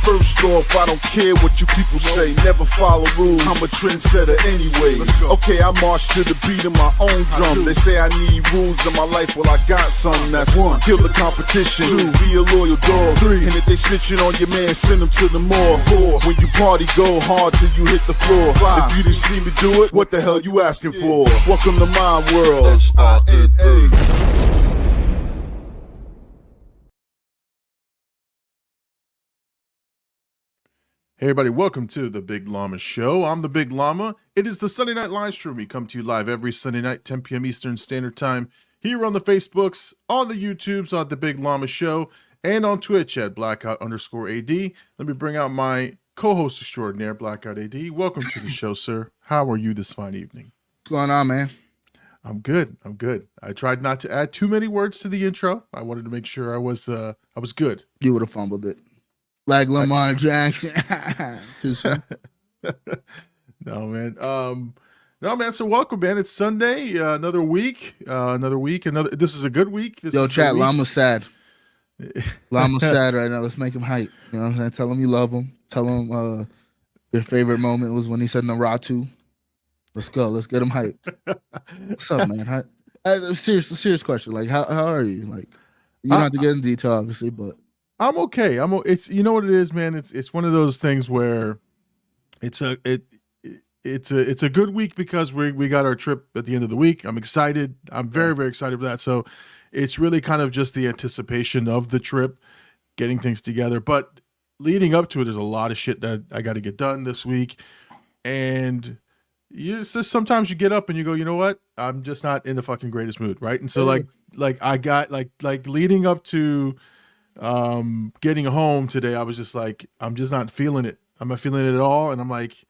First off, I don't care what you people say. Never follow rules. I'm a trendsetter anyway. Okay, I march to the beat of my own drum. They say I need rules in my life. Well, I got some. That's one. Kill the competition. Two. Be a loyal dog. Three. And if they snitching on your man, send them to the morgue. Four. When you party, go hard till you hit the floor. Five. If you didn't see me do it, what the hell you asking for? Welcome to my world. SINA. Hey everybody, welcome to the Big Llama Show. I'm the Big Llama. It is the Sunday night live stream. We come to you live every Sunday night, 10 p.m. Eastern Standard Time, here on the Facebooks, on the YouTubes, on the Big Llama Show, and on Twitch at Blkout_AD. Let me bring out my co-host extraordinaire, Blkout AD. Welcome to the show, sir. How are you this fine evening? What's going on, man? I'm good. I'm good. I tried not to add too many words to the intro. I wanted to make sure I was good. You would have fumbled it. Like Lamar Jackson. Too soon. No, man. No, man. So welcome, man. It's Sunday. Another week. This is a good week. Yo, chat. Llama's sad. Llama's sad right now. Let's make him hype. You know what I'm saying? Tell him you love him. Tell him your favorite moment was when he said Naratu. Let's go. Let's get him hype. What's up, man? Serious question. Like, how are you? Like, you don't have to get in detail, obviously, but. I'm okay. It's, you know what it is, man. It's one of those things where it's a good week because we got our trip at the end of the week. I'm excited. I'm very, very excited for that. So it's really kind of just the anticipation of the trip, getting things together. But leading up to it, there's a lot of shit that I got to get done this week. And sometimes you get up and you go, you know what? I'm just not in the fucking greatest mood, right? And so I got leading up to getting home today, I was just like, I'm just not feeling it. I'm not feeling it at all. And I'm like,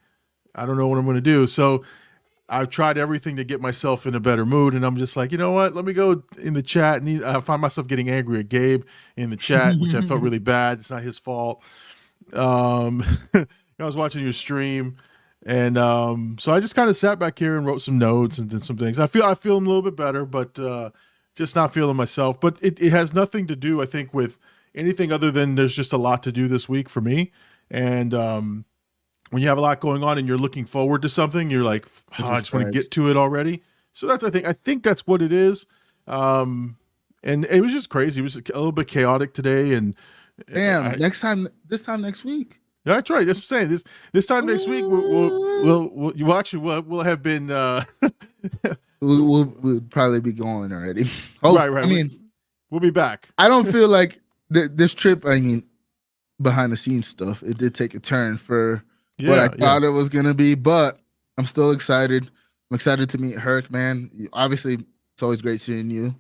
I don't know what I'm going to do. So I've tried everything to get myself in a better mood. And I'm just like, you know what? Let me go in the chat. And I find myself getting angry at Gabe in the chat, which I felt really bad. It's not his fault. I was watching your stream. And so I just kind of sat back here and wrote some notes and did some things. I feel a little bit better, but just not feeling myself. But it has nothing to do, I think, with anything other than there's just a lot to do this week for me. And when you have a lot going on and you're looking forward to something, you're like, I just want to get to it already. So that's, I think that's what it is. And it was just crazy. It was a little bit chaotic today. And damn, this time next week. Yeah, that's right. That's what I'm saying. This time next week, we'll have been. We'll probably be going already. Right. I mean, we'll be back. I don't feel like this trip. I mean, behind the scenes stuff, it did take a turn for what I thought it was gonna be, but I'm still excited. I'm excited to meet Herc, man. Obviously, it's always great seeing you.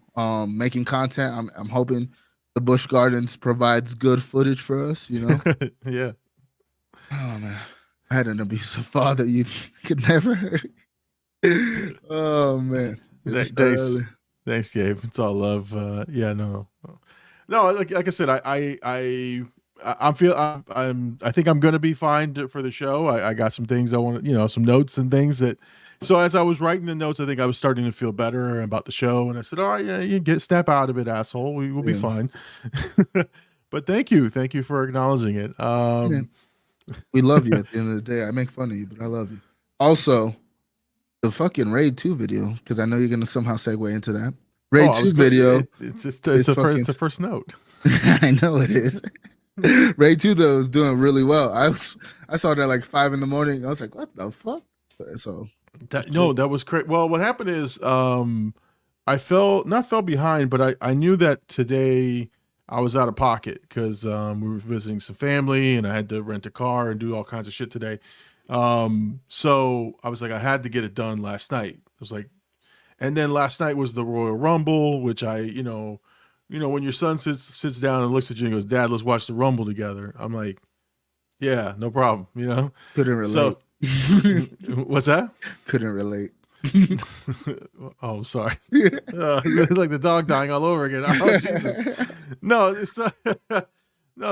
Making content. I'm hoping the Busch Gardens provides good footage for us. You know. Yeah. Oh man, I had an abusive father. You could never hurt. Oh man. Thanks, Gabe. It's all love. No. Like I said, I think I'm gonna be fine for the show. I got some things I want to, some notes and things that. So as I was writing the notes, I think I was starting to feel better about the show, and I said, "All right, yeah, you snap out of it, asshole. We will be fine." But thank you for acknowledging it. We love you. At the end of the day, I make fun of you, but I love you. Also, the fucking Raid 2 video, because I know you're gonna somehow segue into that. Raid 2 video. It's the first note. I know it is. Raid 2 though is doing really well. I saw that like 5 a.m. I was like, what the fuck? So that was great. Well, what happened is I fell behind, but I knew that today I was out of pocket because we were visiting some family and I had to rent a car and do all kinds of shit today. So I was like, I had to get it done last night. I was like, and then last night was the Royal Rumble, which when your son sits down and looks at you and goes, "Dad, let's watch the Rumble together." I'm like, yeah, no problem. Couldn't relate. So, what's that? Couldn't relate. Oh, sorry. It's like the dog dying all over again. Oh, Jesus.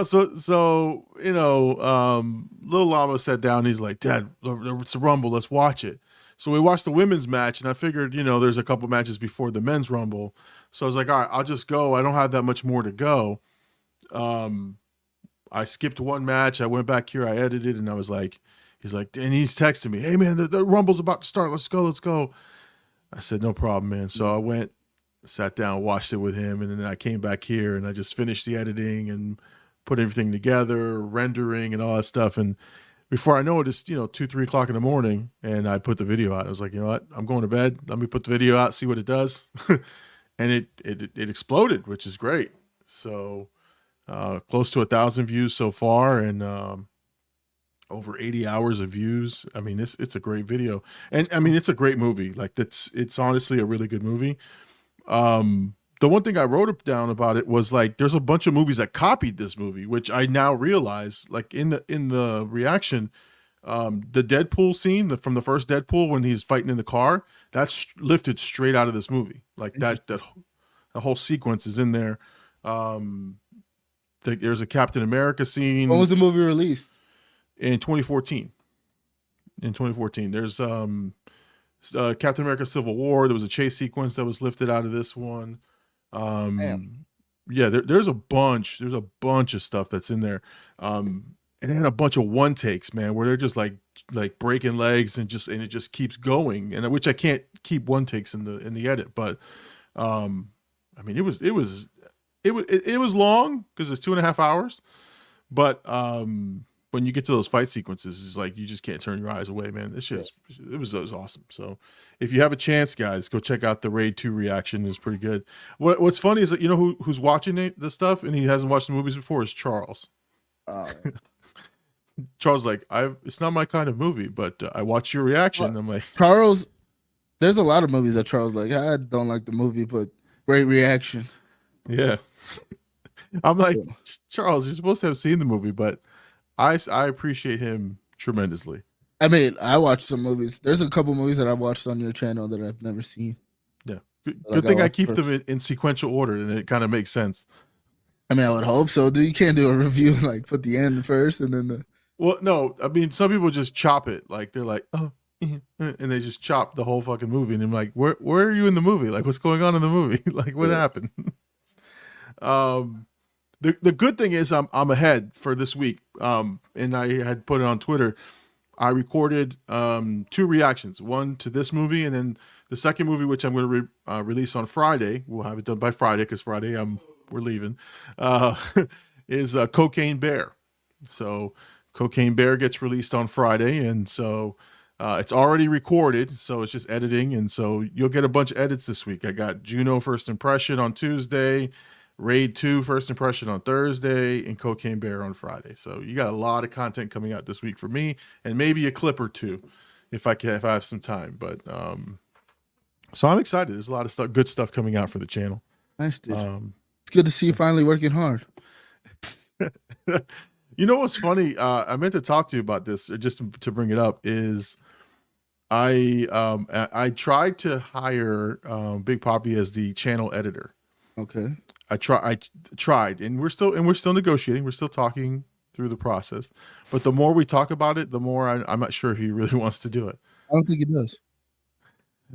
So little Llama sat down. He's like, "Dad, it's a Rumble. Let's watch it." So we watched the women's match, and I figured, there's a couple matches before the men's Rumble. So I was like, all right, I'll just go. I don't have that much more to go. I skipped one match. I went back here. I edited, and I was like, he's like, and he's texting me, hey man, the Rumble's about to start. Let's go. I said, no problem, man. So I went, sat down, watched it with him, and then I came back here and I just finished the editing and put everything together, rendering and all that stuff. And before I know it, it's 2-3 o'clock in the morning, and I put the video out. I was like, you know what? I'm going to bed. Let me put the video out, see what it does. And it exploded, which is great. So close to 1,000 views so far, and over 80 hours of views. I mean, it's a great video, and I mean, it's a great movie. Like it's honestly a really good movie. The one thing I wrote down about it was like, there's a bunch of movies that copied this movie, which I now realize, like in the reaction, the Deadpool scene from the first Deadpool when he's fighting in the car, that's lifted straight out of this movie. Like that the whole sequence is in there. There's a Captain America scene. When was the movie released? In 2014. There's Captain America Civil War. There was a chase sequence that was lifted out of this one. Yeah, there's a bunch of stuff that's in there. And then a bunch of one takes, man, where they're just like breaking legs and it just keeps going. And which I can't keep one takes in the edit, but I mean, it was long because it's 2.5 hours, but when you get to those fight sequences, it's like you just can't turn your eyes away, man. This shit, it was awesome. So if you have a chance, guys, go check out the Raid 2 reaction. It's pretty good. What's funny is that who's watching the stuff and he hasn't watched the movies before is Charles. Charles, like, it's not my kind of movie, but I watched your reaction. And I'm like, Charles, there's a lot of movies that Charles like, I don't like the movie, but great reaction. Yeah. I'm like, Charles, you're supposed to have seen the movie, but I appreciate him tremendously. I mean, I watched some movies. There's a couple movies that I've watched on your channel that I've never seen. Yeah. Good thing I keep them in sequential order, and it kind of makes sense. I mean, I would hope so. You can't do a review and like put the end first and then the... Well, no. I mean, some people just chop it. Like, they're like, oh, and they just chop the whole fucking movie. And I'm like, where are you in the movie? Like, what's going on in the movie? Like, what happened? The good thing is I'm ahead for this week. And I had put it on Twitter. I recorded 2 reactions, one to this movie, and then the second movie, which I'm going to release on Friday. We'll have it done by Friday because Friday we're leaving. Is Cocaine Bear. So Cocaine Bear gets released on Friday, and so it's already recorded. So it's just editing, and so you'll get a bunch of edits this week. I got Juno First Impression on Tuesday, Raid 2 First Impression on Thursday, and Cocaine Bear on Friday. So you got a lot of content coming out this week for me, and maybe a clip or two if I have some time. But so I'm excited. There's a lot of good stuff coming out for the channel. Nice, dude. It's good to see you finally working hard. You know what's funny? I meant to talk to you about this, just to bring it up. Is I tried to hire Big Poppy as the channel editor. Okay. I tried, and we're still negotiating. We're still talking through the process. But the more we talk about it, the more I'm not sure if he really wants to do it. I don't think he does.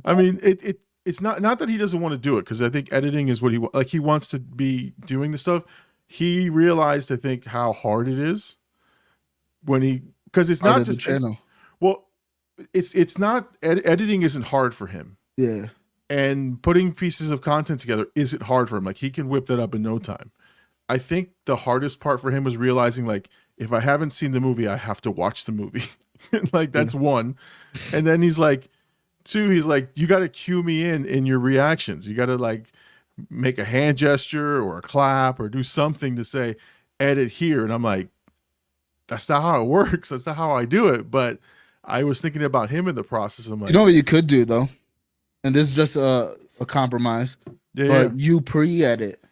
I mean, it's not that he doesn't want to do it, because I think editing is what he wants to be doing the stuff. He realized, I think, how hard it is because it's not just channel. Well, it's not editing isn't hard for him. Yeah. And putting pieces of content together isn't hard for him. Like, he can whip that up in no time. I think the hardest part for him was realizing, like, if I haven't seen the movie, I have to watch the movie. Like, that's one. And then he's like, 2, he's like, you got to cue me in your reactions. You got to, like, make a hand gesture or a clap or do something to say, edit here. And I'm like, that's not how it works. That's not how I do it. But I was thinking about him in the process. I'm like, you know what you could do, though? And this is just a compromise. Yeah, but you pre-edit.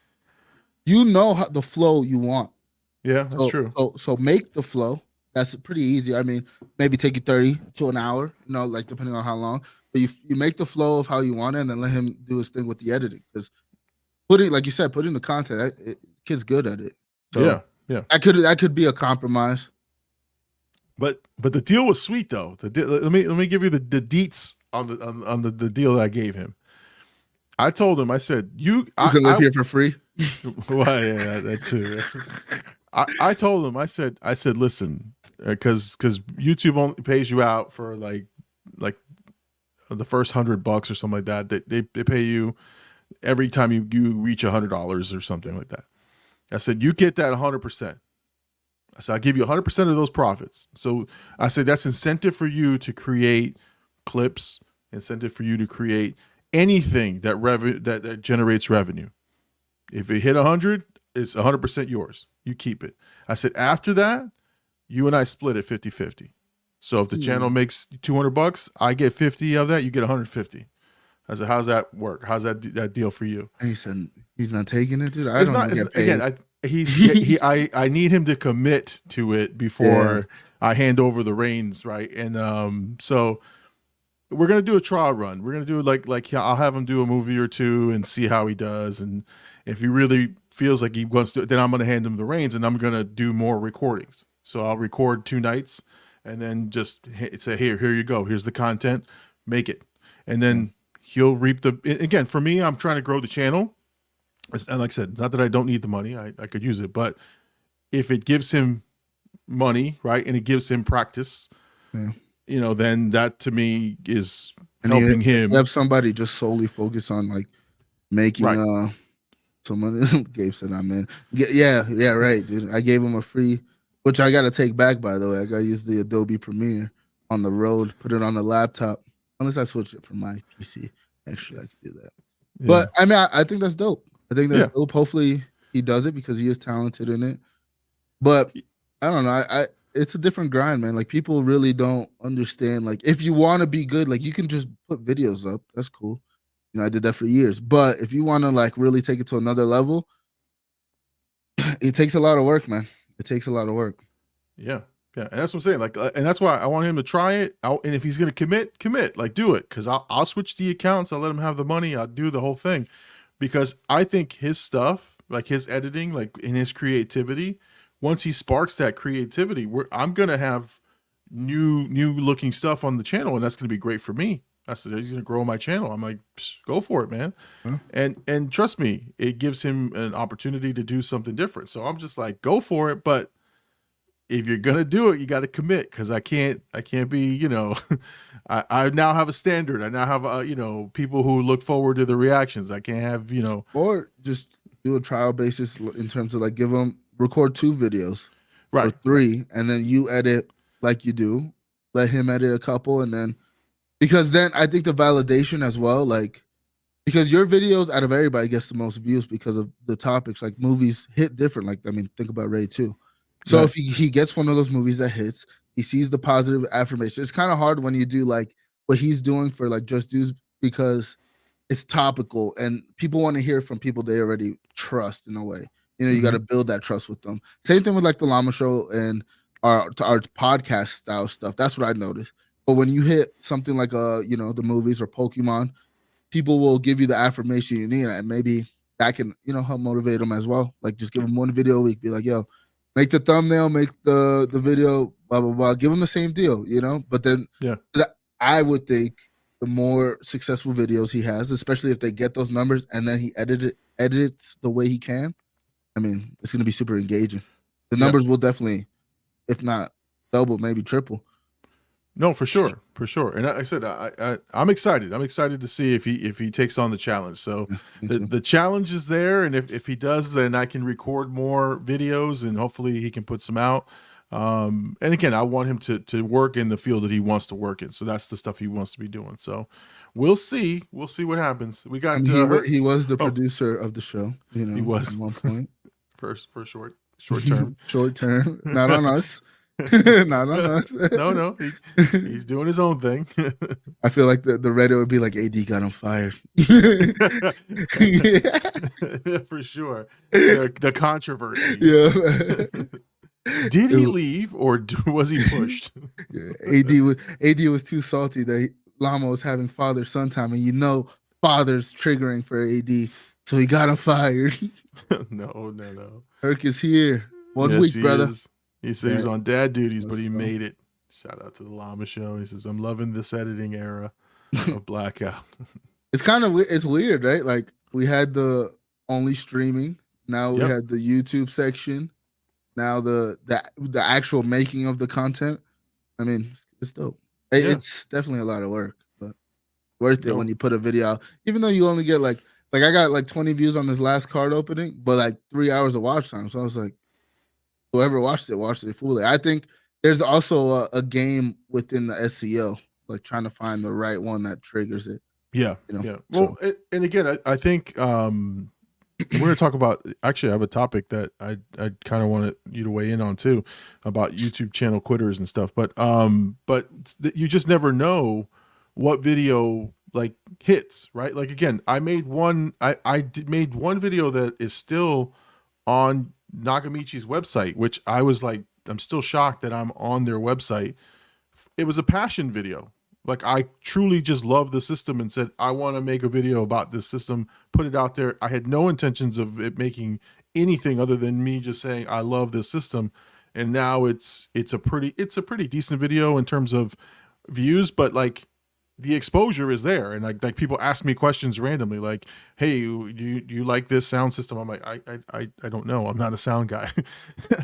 You know the flow you want. Yeah, that's true. So make the flow. That's pretty easy. I mean, maybe take you 30 to an hour, like depending on how long. But you make the flow of how you want it, and then let him do his thing with the editing. Because like you said, putting the content, kid's good at it. So yeah. That could be a compromise. But the deal was sweet, though. Let me give you the deets on the deal that I gave him. I told him, I said, you can live here for free. Well, yeah, that too. I told him, I said, listen, because YouTube only pays you out for like the first $100 or something like that. They pay you every time you reach $100 or something like that. I said, you get that 100%. I said, I'll give you 100% of those profits. So I said, that's incentive for you to create clips, incentive for you to create anything that generates revenue. If it hit 100, it's 100% yours. You keep it. I said, after that, you and I split it 50-50. So if the channel makes $200, I get 50 of that, you get 150. I said, how's that work? How's that deal for you? And he said he's not taking it, dude. I need him to commit to it before I hand over the reins, right? And so we're gonna do a trial run. We're gonna do like I'll have him do a movie or two and see how he does. And if he really feels like he wants to, then I'm gonna hand him the reins and I'm gonna do more recordings. So I'll record 2 nights and then just say, here you go. Here's the content. Make it, and then he'll reap the. Again, for me, I'm trying to grow the channel. And like I said, it's not that I don't need the money. I could use it. But if it gives him money, right, and it gives him practice, then that to me is helping him. Have somebody just solely focus on like making someone Gabe said I'm in. Yeah, right, dude. I gave him a free, which I got to take back, by the way. I got to use the Adobe Premiere on the road, put it on the laptop. Unless I switch it from my PC. Actually, I could do that. Yeah. But I mean, I think that's dope. I think that's dope. Hopefully he does it because he is talented in it. But I don't know. It's a different grind, man. Like people really don't understand. Like if you want to be good, like you can just put videos up. That's cool. I did that for years. But if you want to like really take it to another level, it takes a lot of work, man. It takes a lot of work. Yeah. Yeah, and that's what I'm saying. Like, and that's why I want him to try it. And if he's gonna commit, like, do it. Because I'll switch the accounts. I'll let him have the money. I'll do the whole thing. Because I think his stuff, like his editing, like in his creativity, once he sparks that creativity, I'm gonna have new looking stuff on the channel, and that's gonna be great for me. I said he's gonna grow my channel. I'm like, go for it, man. Huh? And trust me, it gives him an opportunity to do something different. So I'm just like, go for it, but if you're gonna do it, you got to commit, because I can't be, I now have a standard. I now have people who look forward to the reactions. I can't have, or just do a trial basis in terms of like record 2 videos, right, or 3, and then you edit like you do. Let him edit a couple, and then because then I think the validation as well, like because your videos out of everybody gets the most views because of the topics. Like movies hit different. Like I mean, think about Ray too. So if he gets one of those movies that hits, he sees the positive affirmation. It's kind of hard when you do like what he's doing for like Just Dudes because it's topical and people want to hear from people they already trust in a way. You got to build that trust with them. Same thing with like the Llama Show and our podcast style stuff. That's what I noticed. But when you hit something like the movies or Pokemon, people will give you the affirmation you need, and maybe that can help motivate them as well. Like just give them 1 video a week. Be like, yo. Make the thumbnail, make the video, blah, blah, blah. Give him the same deal, But then I would think the more successful videos he has, especially if they get those numbers and then he edits the way he can, I mean, it's going to be super engaging. The numbers will definitely, if not double, maybe triple. No, for sure. And like I said, I'm excited. I'm excited to see if he takes on the challenge. So the challenge is there, and if he does, then I can record more videos, and hopefully he can put some out. And again, I want him to work in the field that he wants to work in. So that's the stuff he wants to be doing. So we'll see. We'll see what happens. We got he was the producer of the show. He was at one point for short term. Short term, not on us. Not on us. No, he's doing his own thing. I feel like the Reddit would be like, AD got him fired. For sure. The controversy. Yeah. Did he leave or was he pushed? AD was too salty that Llama was having father-son time, and father's triggering for AD, so he got him fired. No. Herc is here. 1 week, brother. He said he was on dad duties, but he made it. Shout out to the Llama Show. He says, I'm loving this editing era of Blkout. It's weird, right? Like we had the only streaming Now we had the YouTube section. Now the actual making of the content. I mean, it's dope. It's definitely a lot of work, but worth it when you put a video out. Even though you only get like I got like 20 views on this last card opening, but like 3 hours of watch time. So I was like, whoever watched it fully. I think there's also a game within the SEO, like trying to find the right one that triggers it. Yeah, yeah. Well, and again, I think we're going to talk about. Actually, I have a topic that I kind of wanted you to weigh in on too, about YouTube channel quitters and stuff. But you just never know what video like hits, right? Like again, I made one. Made one video that is still on Nakamichi's website, which I was like, I'm still shocked that I'm on their website. It was a passion video. Like I truly just love the system and said, I want to make a video about this system, put it out there. I had no intentions of it making anything other than me just saying, I love this system. And now it's a pretty decent video in terms of views, but like the exposure is there. And like people ask me questions randomly, like, hey, do you like this sound system? I'm like, I don't know. I'm not a sound guy.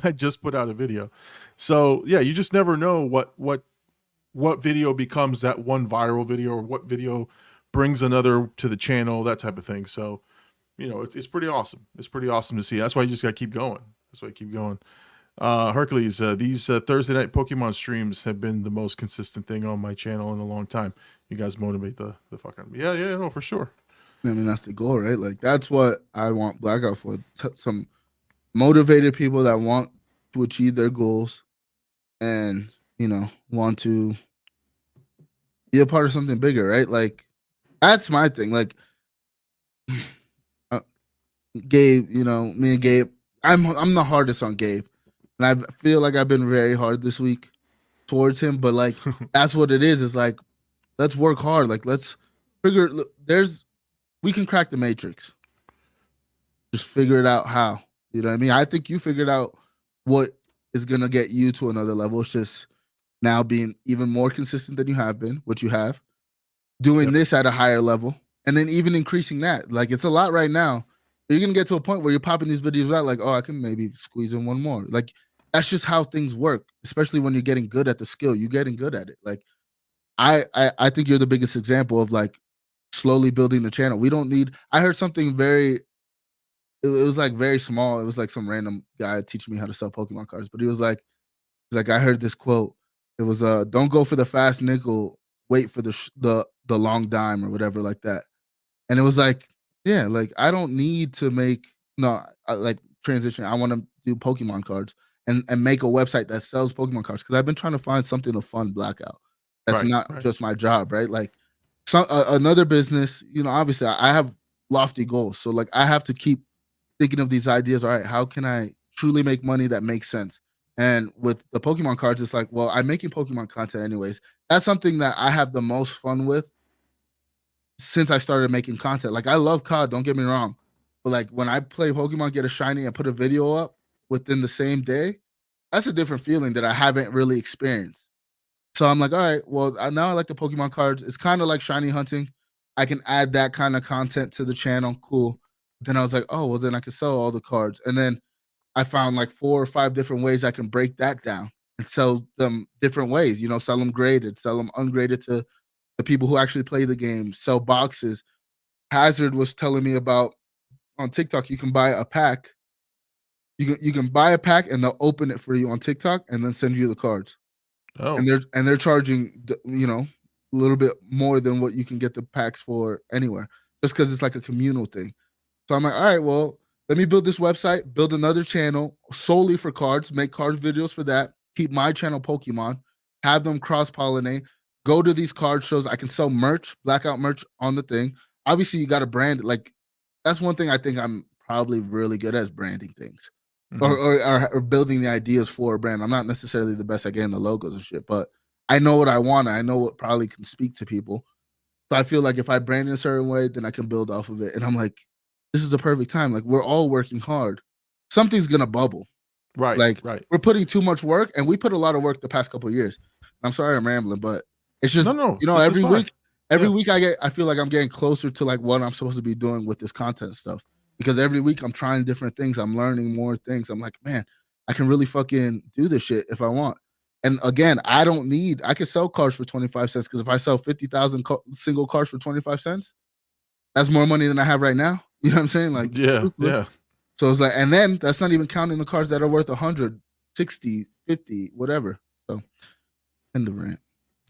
I just put out a video. So yeah, you just never know what video becomes that one viral video, or what video brings another to the channel, that type of thing. So, you know, it's pretty awesome. It's pretty awesome to see. That's why you just got to keep going. That's why I keep going. Hercules, these Thursday night Pokemon streams have been the most consistent thing on my channel in a long time. You guys motivate the fuck out of me. Yeah, no, for sure. I mean, that's the goal, right? Like, that's what I want Blkout for. Some motivated people that want to achieve their goals and, you know, want to be a part of something bigger, right? Like, that's my thing. Like, Gabe, you know, me and Gabe, I'm the hardest on Gabe. And I feel like I've been very hard this week towards him, but like, that's what it is. It's like, let's work hard. Like, let's figure, we can crack the matrix. Just figure it out how. You know what I mean? I think you figured out what is going to get you to another level. It's just now being even more consistent than you have been, which you have, doing this at a higher level, and then even increasing that. Like, it's a lot right now. You're going to get to a point where you're popping these videos out like, oh, I can maybe squeeze in one more. Like, that's just how things work, especially when you're getting good at the skill. You're getting good at it. Like, I think you're the biggest example of like slowly building the channel. We don't need, I heard something it was like very small. It was like some random guy teaching me how to sell Pokemon cards, but he was like, I heard this quote. It was, don't go for the fast nickel, wait for the long dime or whatever like that. And it was like, yeah, like I don't need to like transition. I want to do Pokemon cards and make a website that sells Pokemon cards, because I've been trying to find something to fund Blkout. That's not just my job, right? Like another business, you know, obviously I have lofty goals. So like I have to keep thinking of these ideas. All right, how can I truly make money that makes sense? And with the Pokemon cards, it's like, well, I'm making Pokemon content anyways. That's something that I have the most fun with since I started making content. Like, I love COD, don't get me wrong. But like when I play Pokemon, get a shiny and put a video up within the same day, that's a different feeling that I haven't really experienced. So I'm like, all right, well, now I like the Pokemon cards. It's kind of like shiny hunting. I can add that kind of content to the channel. Cool. Then I was like, oh, well, then I can sell all the cards. And then I found like 4 or 5 different ways I can break that down and sell them different ways. You know, sell them graded, sell them ungraded to the people who actually play the game, sell boxes. Hazard was telling me about on TikTok, you can buy a pack. You can buy a pack and they'll open it for you on TikTok and then send you the cards. Oh. And they're charging, you know, a little bit more than what you can get the packs for anywhere, just because it's like a communal thing. So I'm like, all right, well, let me build this website, build another channel solely for cards, make cards videos for that, keep my channel Pokemon, have them cross-pollinate, go to these card shows. I can sell merch, Blkout merch on the thing. Obviously, you got to brand it. Like, that's one thing I think I'm probably really good at, is branding things. Or building the ideas for a brand. I'm not necessarily the best at getting the logos and shit, but I know what I want. I know what probably can speak to people. So I feel like if I brand in a certain way, then I can build off of it. And I'm like, this is the perfect time. Like, we're all working hard. Something's gonna bubble. Right. Like, right. We're putting too much work, and we put a lot of work the past couple of years. I'm sorry I'm rambling, but it's just, you know, every week I feel like I'm getting closer to like what I'm supposed to be doing with this content stuff. because every week I'm trying different things. I'm learning more things. I'm like, man, I can really fucking do this shit if I want. And again, I can sell cars for 25 cents because if I sell 50,000 single cars for 25 cents, that's more money than I have right now. You know what I'm saying? Like, yeah. So it's like, and then that's not even counting the cars that are worth 100, 60, 50, whatever. So, end the rant.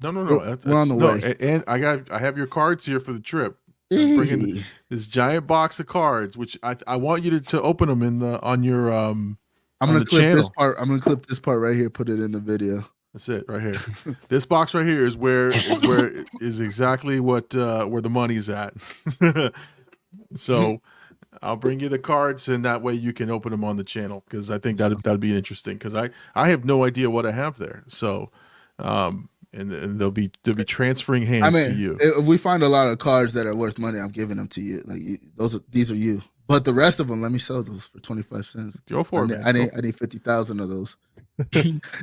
No. We're on the way. And I have your cards here for the trip. I'm bringing this giant box of cards, which I want you to open them on your I'm gonna clip channel. this part. I'm gonna clip this part right here. Put it in the video. That's it right here. This box right here is where exactly what where the money's at. So I'll bring you the cards, and that way you can open them on the channel, because I think that'd be interesting, because I have no idea what I have there. So and they'll be transferring hands to you. If we find a lot of cards that are worth money, I'm giving them to you. Like these are you. But the rest of them, let me sell those for 25 cents. Go for it. I need 50,000 of those.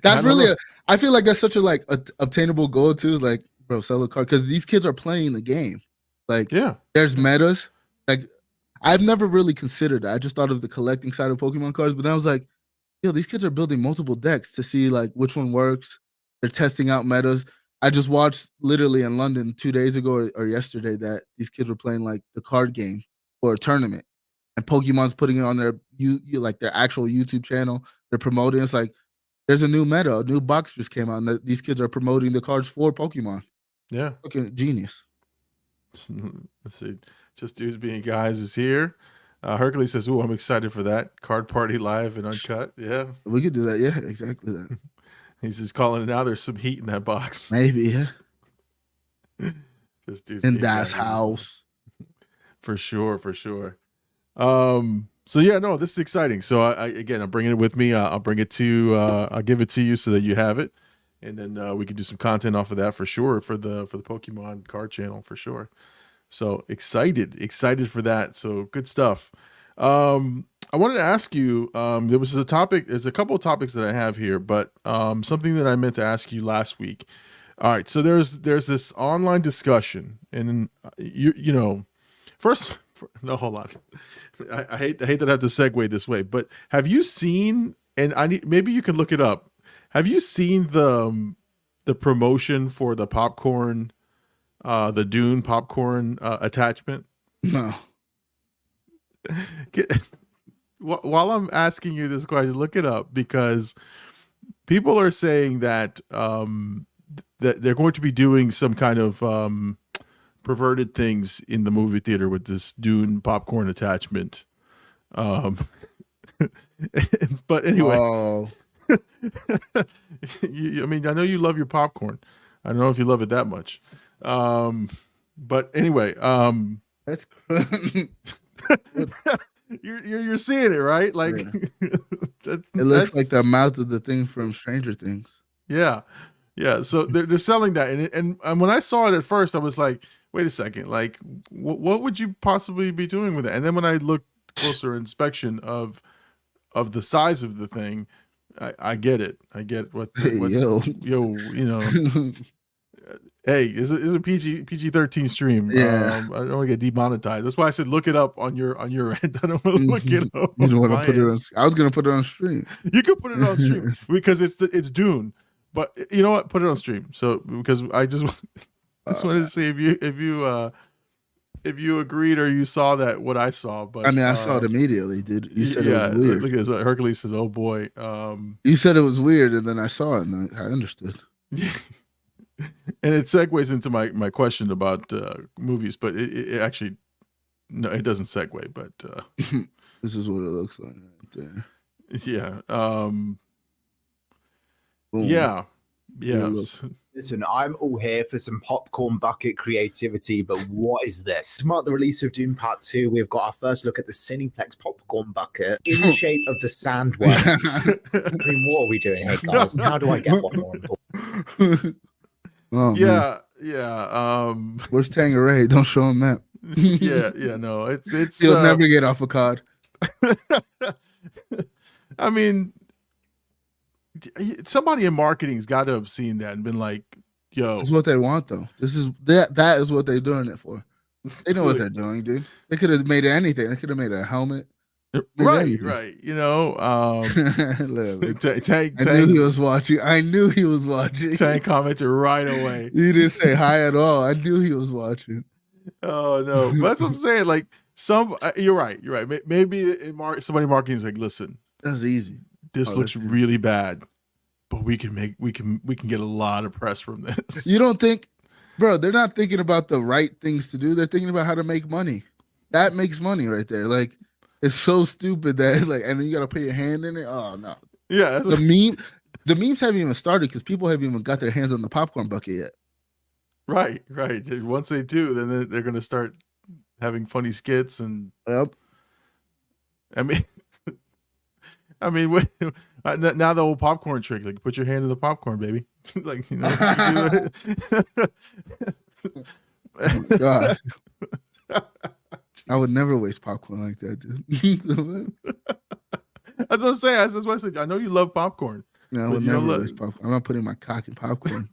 That's really I feel like that's such a obtainable goal too. Is like, bro, sell a card, because these kids are playing the game. Like, yeah, there's metas. Like, I've never really considered that. I just thought of the collecting side of Pokemon cards, but then I was like, yo, these kids are building multiple decks to see like which one works. They're testing out metas. I just watched literally in London 2 days ago or yesterday that these kids were playing like the card game for a tournament, and Pokemon's putting it on their their actual YouTube channel. They're promoting. It's like, there's a new meta, a new box just came out, and these kids are promoting the cards for Pokemon. Yeah, fucking genius. Let's see. Just Dudes Being Guys is here. Hercules says, "Ooh, I'm excited for that card party live and uncut." Yeah, we could do that. Yeah, exactly that. He's just calling it out. There's some heat in that box. Maybe, yeah. Just Dudes in Being Das Guys. house. For sure. So yeah, no, this is exciting. So I'm bringing it with me. I'll bring it to. I'll give it to you so that you have it, and then we can do some content off of that for sure for the Pokemon card channel for sure. So excited for that. So good stuff. I wanted to ask you. There's a couple of topics that I have here, but something that I meant to ask you last week. All right, so there's this online discussion, and you know, first. No, hold on. I hate that I have to segue this way, but have you seen? And maybe you can look it up. Have you seen the promotion for the popcorn, the Dune popcorn attachment? No. While I'm asking you this question, look it up, because people are saying that that they're going to be doing some kind of perverted things in the movie theater with this Dune popcorn attachment. But anyway, I mean, I know you love your popcorn. I don't know if you love it that much. But anyway, that's you're seeing it, right? Like, yeah. It looks like the mouth of the thing from Stranger Things. Yeah. So they're selling that, and when I saw it at first, I was like, wait a second, like, what would you possibly be doing with it? And then when I looked closer inspection of the size of the thing, I get it. I get what yo, you know. Hey, is a PG-13 stream. Yeah. I don't want to get demonetized. That's why I said look it up on your end. I don't want to look it up. You don't want to put it on. I was gonna put it on stream. You could put it on stream because it's Dune. But you know what? Put it on stream. So because I just wanted to see if you agreed or you saw that what I saw. But I mean, I saw it immediately, dude. You said it was weird. Look at this. Hercules says, "Oh boy." You said it was weird, and then I saw it, and I understood. And it segues into my question about movies, but it actually no, it doesn't segue. But this is what it looks like right there. Yeah. Boom. Yeah. Listen, I'm all here for some popcorn bucket creativity, but what is this? To mark the release of Dune Part 2, we've got our first look at the Cineplex popcorn bucket in the shape of the Sandworm. I mean, what are we doing here, guys? And how do I get one more important? Oh, yeah. Where's Tangeray? Don't show him that. yeah, no, it's he'll never get off a card. I mean, somebody in marketing's got to have seen that and been like, "Yo, that's what they want, though. That is what they're doing it for." They know what they're doing, dude. They could have made it anything. They could have made a helmet. Right, right. You know, Tank, I knew he was watching. I knew he was watching. Tank commented right away. He didn't say hi at all. I knew he was watching. Oh no, but that's what I'm saying. Like you're right. You're right. Maybe somebody marketing is like, listen, that's easy. This looks really bad, but we can get a lot of press from this. You don't think, bro? They're not thinking about the right things to do. They're thinking about how to make money. That makes money right there. Like, it's so stupid that like, and then you got to put your hand in it. Oh no. Yeah. The memes haven't even started because people haven't even got their hands on the popcorn bucket yet. Right, right. Once they do, then they're going to start having funny skits and. Yep. I mean, now the old popcorn trick, like put your hand in the popcorn, baby. Like, you know. Oh, God. I would never waste popcorn like that, dude. That's what I'm saying. That's why I said I know you love popcorn. No, I would never waste popcorn. I'm not putting my cock in popcorn.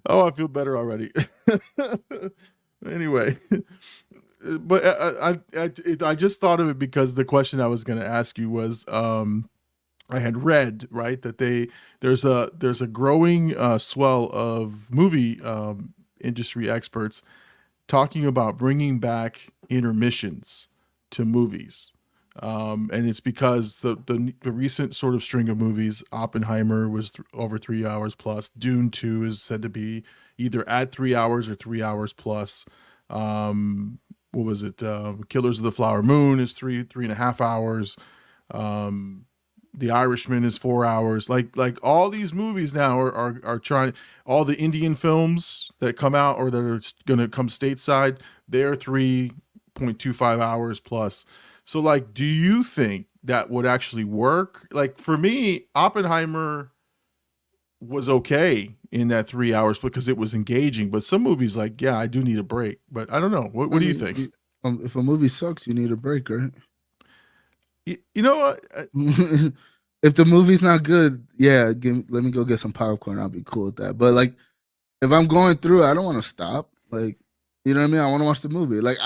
Oh, I feel better already. Anyway, but I just thought of it because the question I was going to ask you was, I had read right that there's a growing swell of movie industry experts talking about bringing back intermissions to movies. And it's because the recent sort of string of movies, Oppenheimer was over 3 hours plus. Dune 2 is said to be either at 3 hours or 3 hours plus. What was it? Killers of the Flower Moon is 3.5 hours. The Irishman is 4 hours. Like all these movies now are trying. All the Indian films that come out or that are going to come stateside, they're 3.25 hours plus. So, like, do you think that would actually work? Like, for me, Oppenheimer was okay in that 3 hours because it was engaging. But some movies, like, yeah, I do need a break. But I don't know. What do you think? If a movie sucks, you need a break, right? You know what? If the movie's not good, yeah, let me go get some popcorn. I'll be cool with that. But, like, if I'm going through, I don't want to stop. Like, you know what I mean? I want to watch the movie. Like,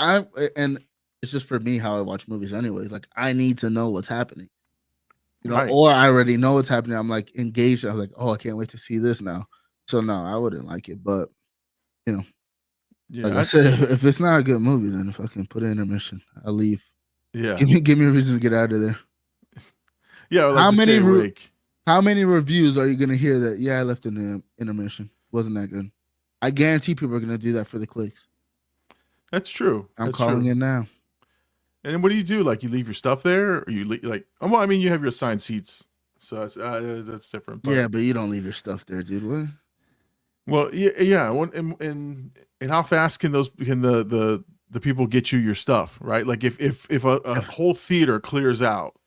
it's just for me how I watch movies anyways. Like, I need to know what's happening. You know, right. Or I already know what's happening. I'm like engaged. I'm like, oh, I can't wait to see this now. So no, I wouldn't like it. But you know, yeah, like I said, if it's not a good movie, then if I can put an intermission, I'll leave. Yeah. Give me a reason to get out of there. Yeah, like how many reviews are you gonna hear that, yeah, I left in the intermission? Wasn't that good? I guarantee people are gonna do that for the clicks. That's true. I'm calling it now. And what do you do? Like, you leave your stuff there, or you like? Well, I mean, you have your assigned seats, so that's different. But, yeah, but you don't leave your stuff there, dude. What? Well, yeah. And how fast can the people get you your stuff? Right? Like, if a whole theater clears out,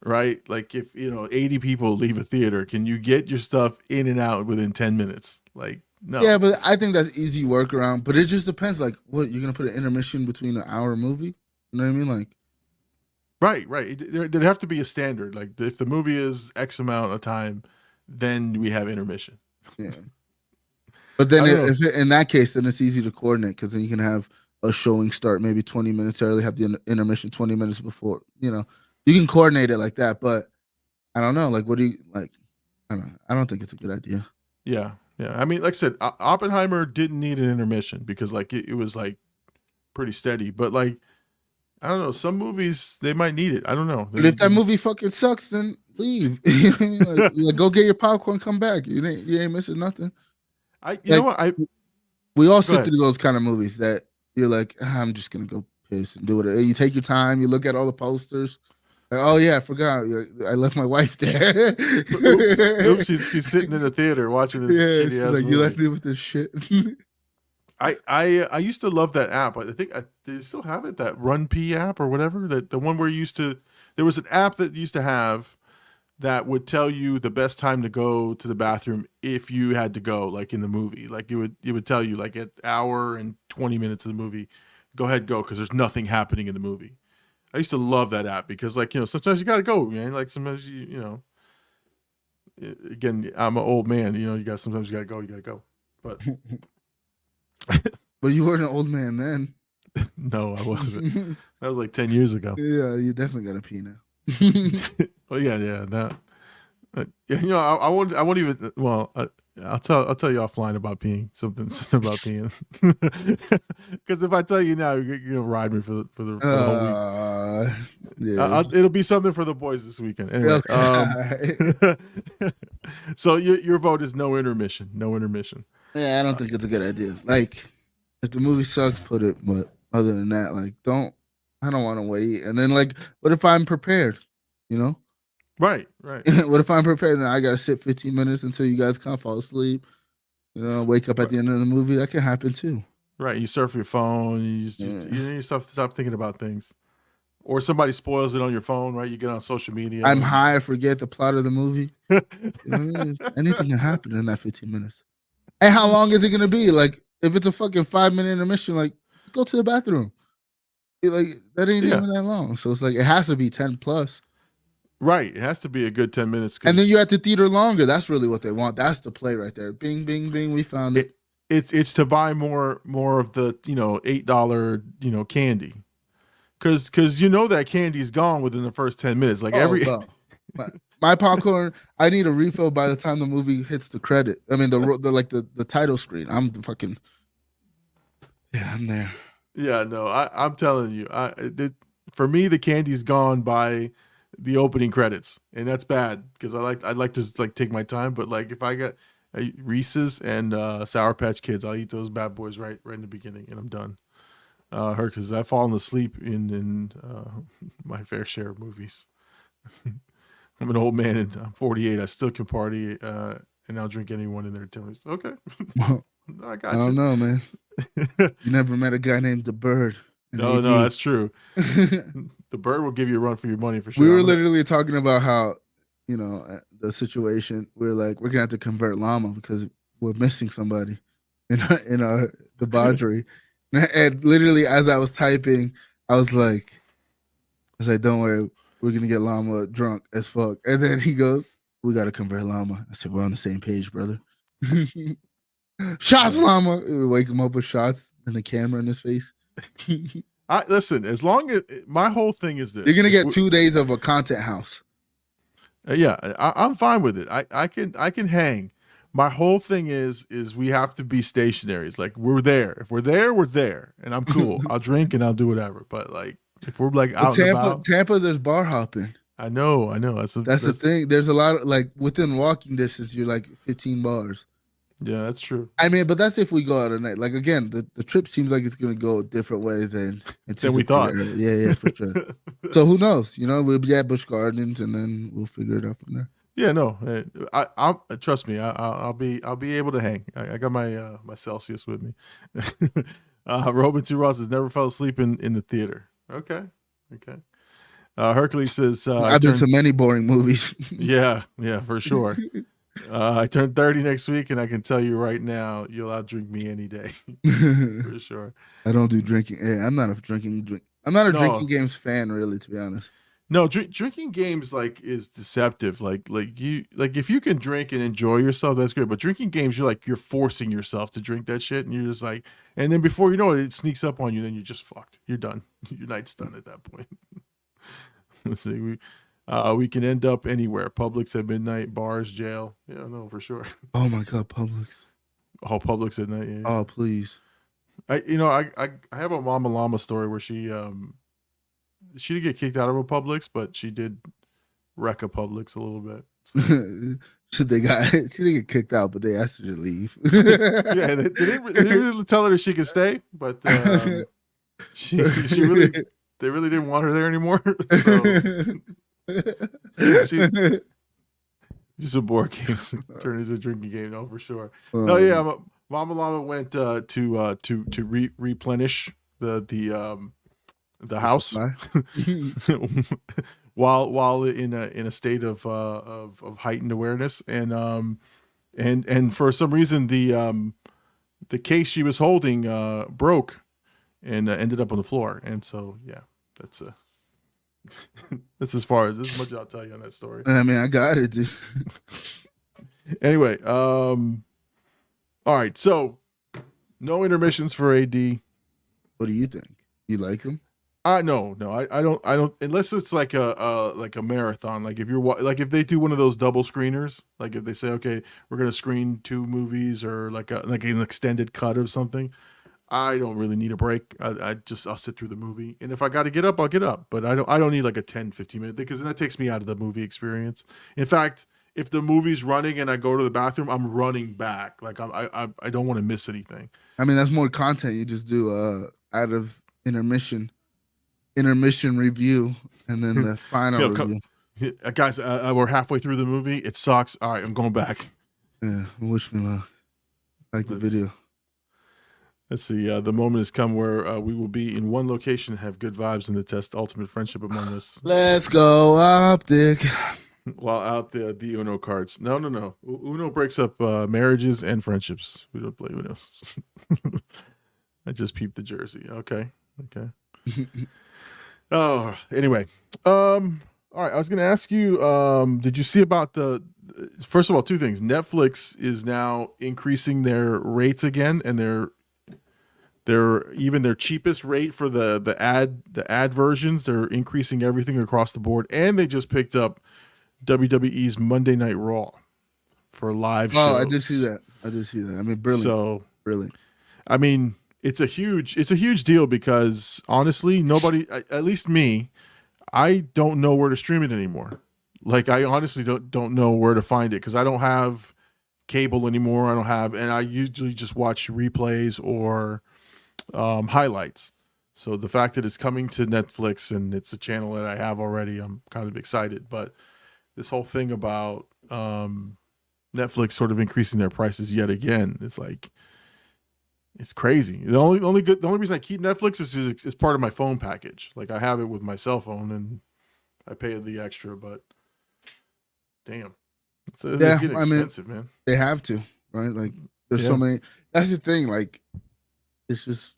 right? Like, if 80 people leave a theater, can you get your stuff in and out within 10 minutes? Like, no. Yeah, but I think that's easy workaround. But it just depends. Like, what you're gonna put an intermission between an hour movie? You know what I mean? Like, right. There'd have to be a standard. Like, if the movie is X amount of time, then we have intermission. Yeah. But then in that case, then it's easy to coordinate because then you can have a showing start maybe 20 minutes early, have the intermission 20 minutes before. You know, you can coordinate it like that. But I don't know. Like, what do you like? I don't know. I don't think it's a good idea. Yeah. I mean, like I said, Oppenheimer didn't need an intermission because like it was like pretty steady. But like, I don't know. Some movies they might need it. I don't know. But if that movie fucking sucks, then leave. You know what I mean? Like, go get your popcorn, come back. You ain't missing nothing. You know what? We all sit through those kind of movies that you're like, I'm just gonna go piss and do it. You take your time. You look at all the posters. Like, oh yeah, I forgot. I left my wife there. Oops, she's sitting in the theater watching this shitty ass movie. You left me with this shit. I used to love that app. I think they still have it, that Run P app or whatever. That the one where there was an app that used to have that would tell you the best time to go to the bathroom if you had to go, like in the movie. Like it would tell you like at hour and 20 minutes of the movie, go ahead, go, because there's nothing happening in the movie. I used to love that app because like, sometimes you gotta go, man. Like sometimes again, I'm an old man, sometimes you gotta go, but But you weren't an old man then. No, I wasn't. That was like 10 years ago. Yeah, you definitely got to pee now. Oh yeah, yeah. That, I won't even. Well, I'll tell you offline about peeing. Something about peeing. Because if I tell you now, you're gonna ride me for the whole week. Yeah. It'll be something for the boys this weekend. Anyway, Okay. So your vote is no intermission. No intermission. Yeah, I don't think it's a good idea. Like, if the movie sucks, put it. But other than that, like, I don't want to wait. And then, like, what if I'm prepared? You know? Right. What if I'm prepared and I gotta sit 15 minutes until you guys can't fall asleep? You know, wake up at the end of the movie. That can happen too. Right. You surf your phone. You stop thinking about things. Or somebody spoils it on your phone, right? You get on social media. I'm high, I forget the plot of the movie. Anything can happen in that 15 minutes. And how long is it gonna be? Like, if it's a fucking 5-minute intermission, like, go to the bathroom. Like, that ain't even that long. So it's like it has to be 10 plus. Right. It has to be a good 10 minutes. And then you're at the theater longer. That's really what they want. That's the play right there. Bing, bing, bing. We found it. It's to buy more of the $8 candy. Cause that candy's gone within the first 10 minutes. Like my popcorn, I need a refill by the time the movie hits the credit. I mean the title screen. I'm there. Yeah, no, I'm telling you, for me the candy's gone by the opening credits, and that's bad because I'd like to like take my time. But like if I got Reese's and Sour Patch Kids, I'll eat those bad boys right in the beginning, and I'm done. Because I've fallen asleep in my fair share of movies. I'm an old man and I'm 48. I still can party and I'll drink anyone in their 20s. Okay. I got you. I don't know, man. You never met a guy named the Bird. No, that's true. The Bird will give you a run for your money for sure. We were literally talking about how, the situation. We're like, we're going to have to convert Llama because we're missing somebody in our debauchery. And literally, as I was typing, I was like, don't worry, we're going to get Llama drunk as fuck. And then he goes, we got to convert Llama. I said, we're on the same page, brother. Shots, Llama. We wake him up with shots and the camera in his face. Listen, as long as my whole thing is this. You're going to get 2 days of a content house. Yeah, I'm fine with it. I can hang. My whole thing is we have to be stationary. It's like we're there. If we're there, we're there, and I'm cool. I'll drink and I'll do whatever. But like if we're like out Tampa, there's bar hopping. I know. That's the thing. There's a lot of like within walking distance. You're like 15 bars. Yeah, that's true. I mean, but that's if we go out at night. Like again, the trip seems like it's gonna go a different way than we thought. Yeah, for sure. So who knows? We'll be at Busch Gardens and then we'll figure it out from there. Yeah, no, I trust me. I'll be able to hang. I got my my Celsius with me. Robin T. Ross has never fell asleep in the theater. Okay. Hercules says I've been to many boring movies. yeah, for sure. I turn 30 next week, and I can tell you right now, you'll outdrink me any day, for sure. I don't do drinking. Yeah, I'm not a drinking games fan, really, to be honest. No, drinking games is deceptive. Like if you can drink and enjoy yourself, that's great. But drinking games, you're forcing yourself to drink that shit, and you're just like, and then before you know it, it sneaks up on you. Then you're just fucked. You're done. Your night's done at that point. Let's see, we can end up anywhere. Publix at midnight, bars, jail. Yeah, no, for sure. Oh my God, Publix. Oh, Publix at night. Yeah. Oh, please. I have a Mama Llama story where she didn't get kicked out of a Publix, but she did wreck a Publix a little bit. So. She didn't get kicked out, but they asked her to leave. Yeah, they didn't really tell her that she could stay, but she really they really didn't want her there anymore. So just a board game turn into a drinking game, no, for sure. No, yeah, Mama Llama went to replenish the house while in a state of heightened awareness, and for some reason the case she was holding broke and ended up on the floor, and so yeah, that's as far as much I'll tell you on that story. I mean, I got it, dude. Anyway, all right, so No intermissions for AD. What do you think? You like him? No, I don't unless it's like a marathon. Like if they do one of those double screeners, like if they say, okay, we're gonna screen 2 movies or like an extended cut of something. I don't really need a break. I'll sit through the movie, and if I got to get up, I'll get up. But I don't need like a 10-15 minute thing, because then that takes me out of the movie experience. In fact, if the movie's running and I go to the bathroom, I'm running back. Like I don't want to miss anything. I mean, that's more content you just do out of intermission review, and then the final review. Guys, we're halfway through the movie. It sucks. All right, I'm going back. Yeah, wish me luck. Like the video. Let's see. The moment has come where we will be in one location and have good vibes and to test ultimate friendship among us. Let's go optic. While out the Uno cards. No. Uno breaks up marriages and friendships. We don't play Uno. I just peeped the jersey. Okay. Oh, anyway. All right. I was going to ask you, did you see about first of all, 2 things. Netflix is now increasing their rates again, and their cheapest rate for the ad versions. They're increasing everything across the board, and they just picked up WWE's Monday Night Raw for live shows. Oh, I did see that. I mean, brilliant. So, brilliant. I mean, it's a huge deal, because honestly, nobody, at least me, I don't know where to stream it anymore. Like, I honestly don't know where to find it, because I don't have cable anymore. And I usually just watch replays or highlights. So the fact that it's coming to Netflix and it's a channel that I have already, I'm kind of excited. But this whole thing about Netflix sort of increasing their prices yet again, it's like, it's crazy. The only reason I keep Netflix is it's part of my phone package. Like, I have it with my cell phone and I pay the extra, but damn, it's getting expensive, man. They have to, right? Like, there's so many. That's the thing. Like, it's just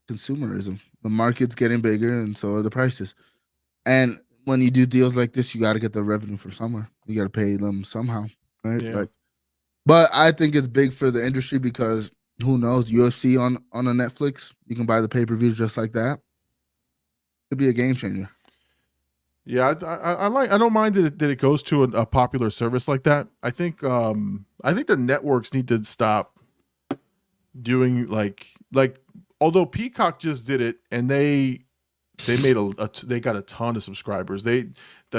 consumerism. The market's getting bigger, and so are the prices. And when you do deals like this, you got to get the revenue from somewhere. You got to pay them somehow, right? Yeah. But I think it's big for the industry, because who knows, UFC on a Netflix, you can buy the pay-per-view just like that. It'd be a game changer. Yeah, I don't mind that it goes to a popular service like that. I think the networks need to stop doing like although Peacock just did it, and they made they got a ton of subscribers. I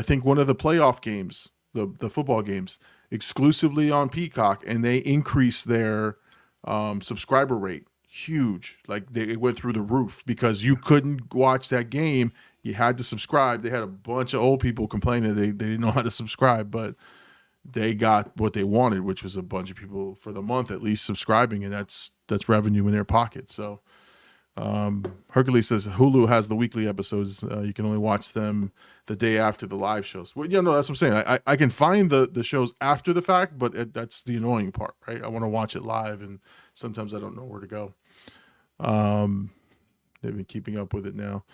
think one of the playoff games, the football games, exclusively on Peacock, and they increased their subscriber rate huge. Like, it went through the roof, because you couldn't watch that game. You had to subscribe. They had a bunch of old people complaining they didn't know how to subscribe, but they got what they wanted, which was a bunch of people for the month at least subscribing, and that's revenue in their pocket. So Hercules says Hulu has the weekly episodes. You can only watch them the day after the live shows. Well, yeah, no, that's what I'm saying. I can find the shows after the fact, but that's the annoying part, right? I want to watch it live, and sometimes I don't know where to go. They've been keeping up with it now.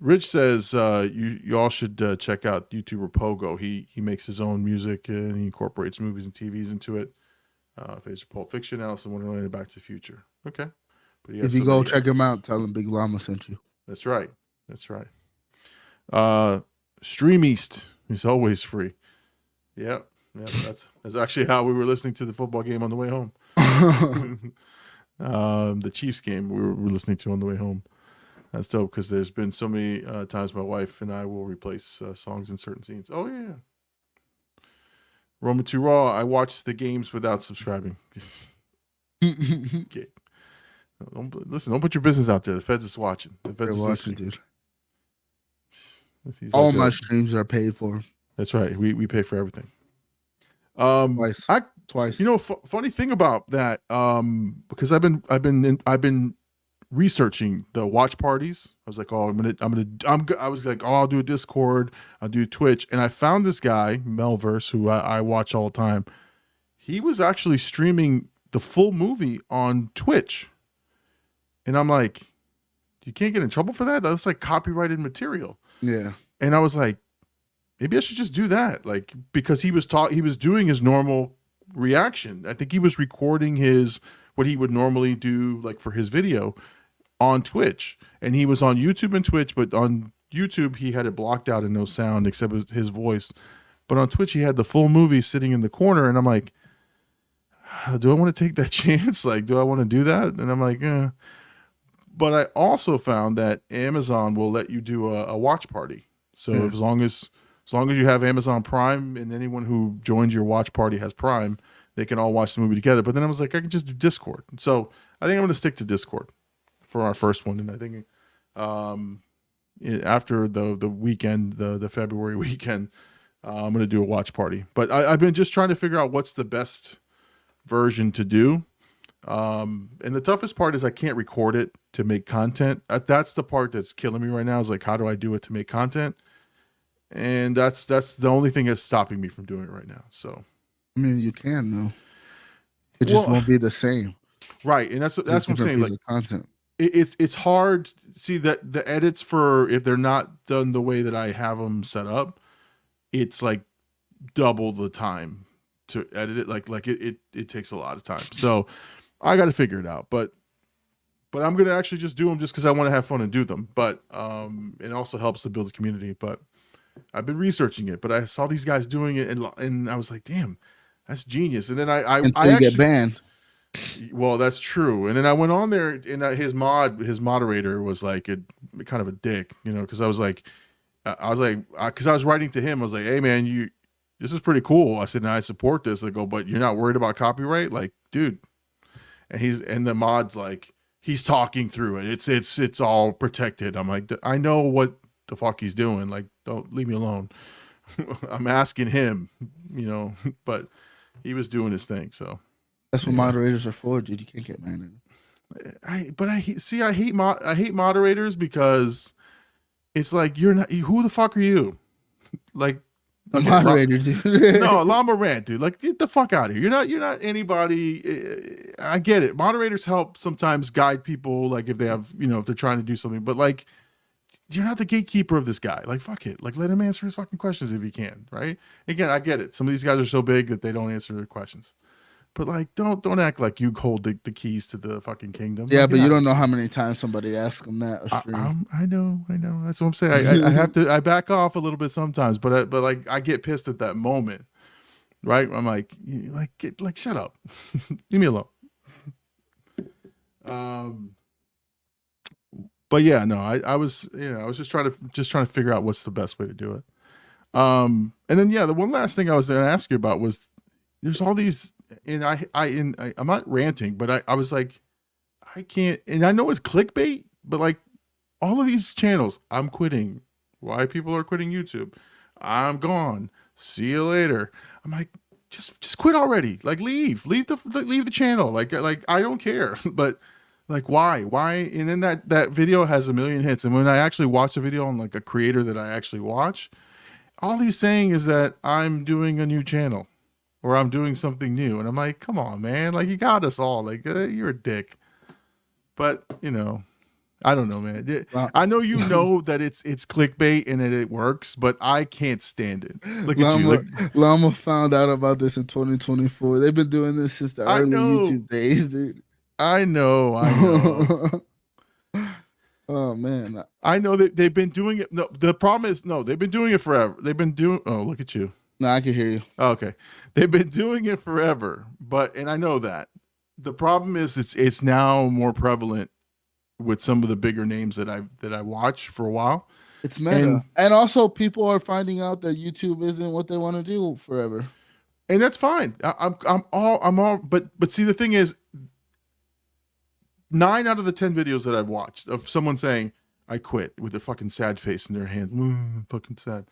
Rich says you all should check out YouTuber Pogo. He makes his own music, and he incorporates movies and TVs into it. Phase of Pulp Fiction, Alice in Wonderland, and Back to the Future. Okay. But if you go check him out, tell him Big Llama sent you. That's right. Stream East is always free. Yeah. That's actually how we were listening to the football game on the way home. The Chiefs game we were listening to on the way home. That's dope, because there's been so many times my wife and I will replace songs in certain scenes. Oh yeah. Roman 2 Raw. I watched the games without subscribing. Okay. Don't put your business out there. The feds is watching. The feds is watching, dude. All my streams are paid for. That's right. We pay for everything. Twice. You know, funny thing about that, because I've been researching the watch parties. I was like, oh, I was like, oh, I'll do a Discord, I'll do Twitch, and I found this guy Melverse, who I watch all the time. He was actually streaming the full movie on Twitch. And I'm like, you can't get in trouble for that? That's like copyrighted material. Yeah. And I was like, maybe I should just do that. Like, because he was doing his normal reaction. I think he was recording his what he would normally do like for his video on Twitch. And he was on YouTube and Twitch, but on YouTube he had it blocked out and no sound except his voice. But on Twitch he had the full movie sitting in the corner, and I'm like, do I want to take that chance? Like, do I want to do that? And I'm like, eh. But I also found that Amazon will let you do a watch party. So as long as you have Amazon Prime, and anyone who joins your watch party has Prime, they can all watch the movie together. But then I was like, I can just do Discord. So I think I'm going to stick to Discord for our first one. And I think after the weekend, the February weekend, I'm going to do a watch party. But I've been just trying to figure out what's the best version to do. And the toughest part is I can't record it to make content. That's the part that's killing me right now, is like, how do I do it to make content? And that's the only thing that's stopping me from doing it right now. So I mean, you can though. It just won't be the same. Right. And that's what I'm saying. Like, content. It's hard. See, that the edits, for if they're not done the way that I have them set up, it's like double the time to edit it. Like it takes a lot of time. So I got to figure it out. But I'm going to actually just do them just because I want to have fun and do them. But it also helps to build a community. But I've been researching it, but I saw these guys doing it, and I was like, damn, that's genius. And then I actually get banned. Well, that's true. And then I went on there, and his moderator was like kind of a dick, because I was writing to him. I was like, hey man, this is pretty cool. I said, I support this. I go, but you're not worried about copyright? Like, dude. And the mod's like, he's talking through it. It's all protected. I'm like, I know what the fuck he's doing. Like, don't leave me alone. I'm asking him, but he was doing his thing. So that's what moderators are for, dude. You can't get mad at them. I hate moderators, because it's like, you're not, who the fuck are you? Like, a moderator, dude. No, Llama rant, dude. Like, get the fuck out of here. You're not anybody. I get it. Moderators help sometimes guide people, like if they have, if they're trying to do something, but like, you're not the gatekeeper of this guy. Like, fuck it. Like, let him answer his fucking questions if he can, right? Again, I get it. Some of these guys are so big that they don't answer their questions. But like, don't act like you hold the keys to the fucking kingdom. Yeah, like, but you don't know how many times somebody asks them that. I know. That's what I'm saying. I have to. I back off a little bit sometimes, but like, I get pissed at that moment, right? I'm like, shut up, leave me alone. But yeah, no, I was just trying to figure out what's the best way to do it. And then the one last thing I was going to ask you about was, there's all these. And I'm not ranting, but I was like, I can't, and I know it's clickbait, but like, all of these channels, I'm quitting. Why people are quitting YouTube? I'm gone. See you later. I'm like, just quit already. Like, leave the channel. Like I don't care. But like, why? And then that video has 1 million hits, and when I actually watch a video on like a creator that I actually watch, all he's saying is that I'm doing a new channel, or I'm doing something new. And I'm like, come on, man. Like, you got us all. Like, you're a dick. But, I don't know, man. I know that it's clickbait and that it works, but I can't stand it. Look at you. Llama found out about this in 2024. They've been doing this since the early YouTube days, dude. I know. Oh, man. I know that they've been doing it. No, the problem is, they've been doing it forever. Oh, look at you. No, I can hear you. Okay. They've been doing it forever, and I know that. The problem is it's now more prevalent with some of the bigger names that I watch for a while. It's meta. And also people are finding out that YouTube isn't what they want to do forever. And that's fine. I'm all but see, the thing is, 9 out of the 10 videos that I've watched of someone saying I quit with a fucking sad face in their hand, fucking sad.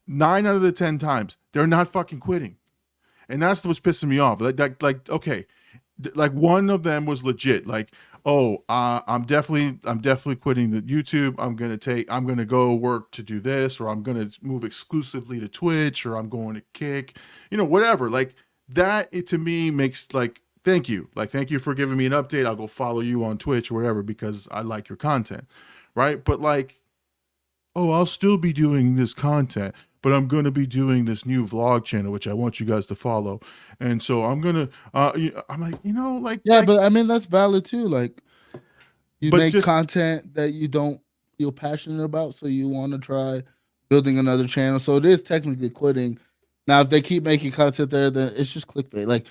9 out of the 10 times, they're not fucking quitting. And that's what's pissing me off. Like, okay, like one of them was legit. Like, I'm definitely quitting the YouTube. I'm gonna go work to do this, or I'm gonna move exclusively to Twitch, or I'm going to Kick, whatever. Like that, it to me makes like, thank you for giving me an update. I'll go follow you on Twitch or whatever because I like your content, right? But like, I'll still be doing this content. but I'm going to be doing this new vlog channel, which I want you guys to follow. And so I'm going to, I'm like, yeah, but I mean, that's valid too. Like, you make just content that you don't feel passionate about, so you want to try building another channel. So it is technically quitting. Now, if they keep making content there, then it's just clickbait. Like,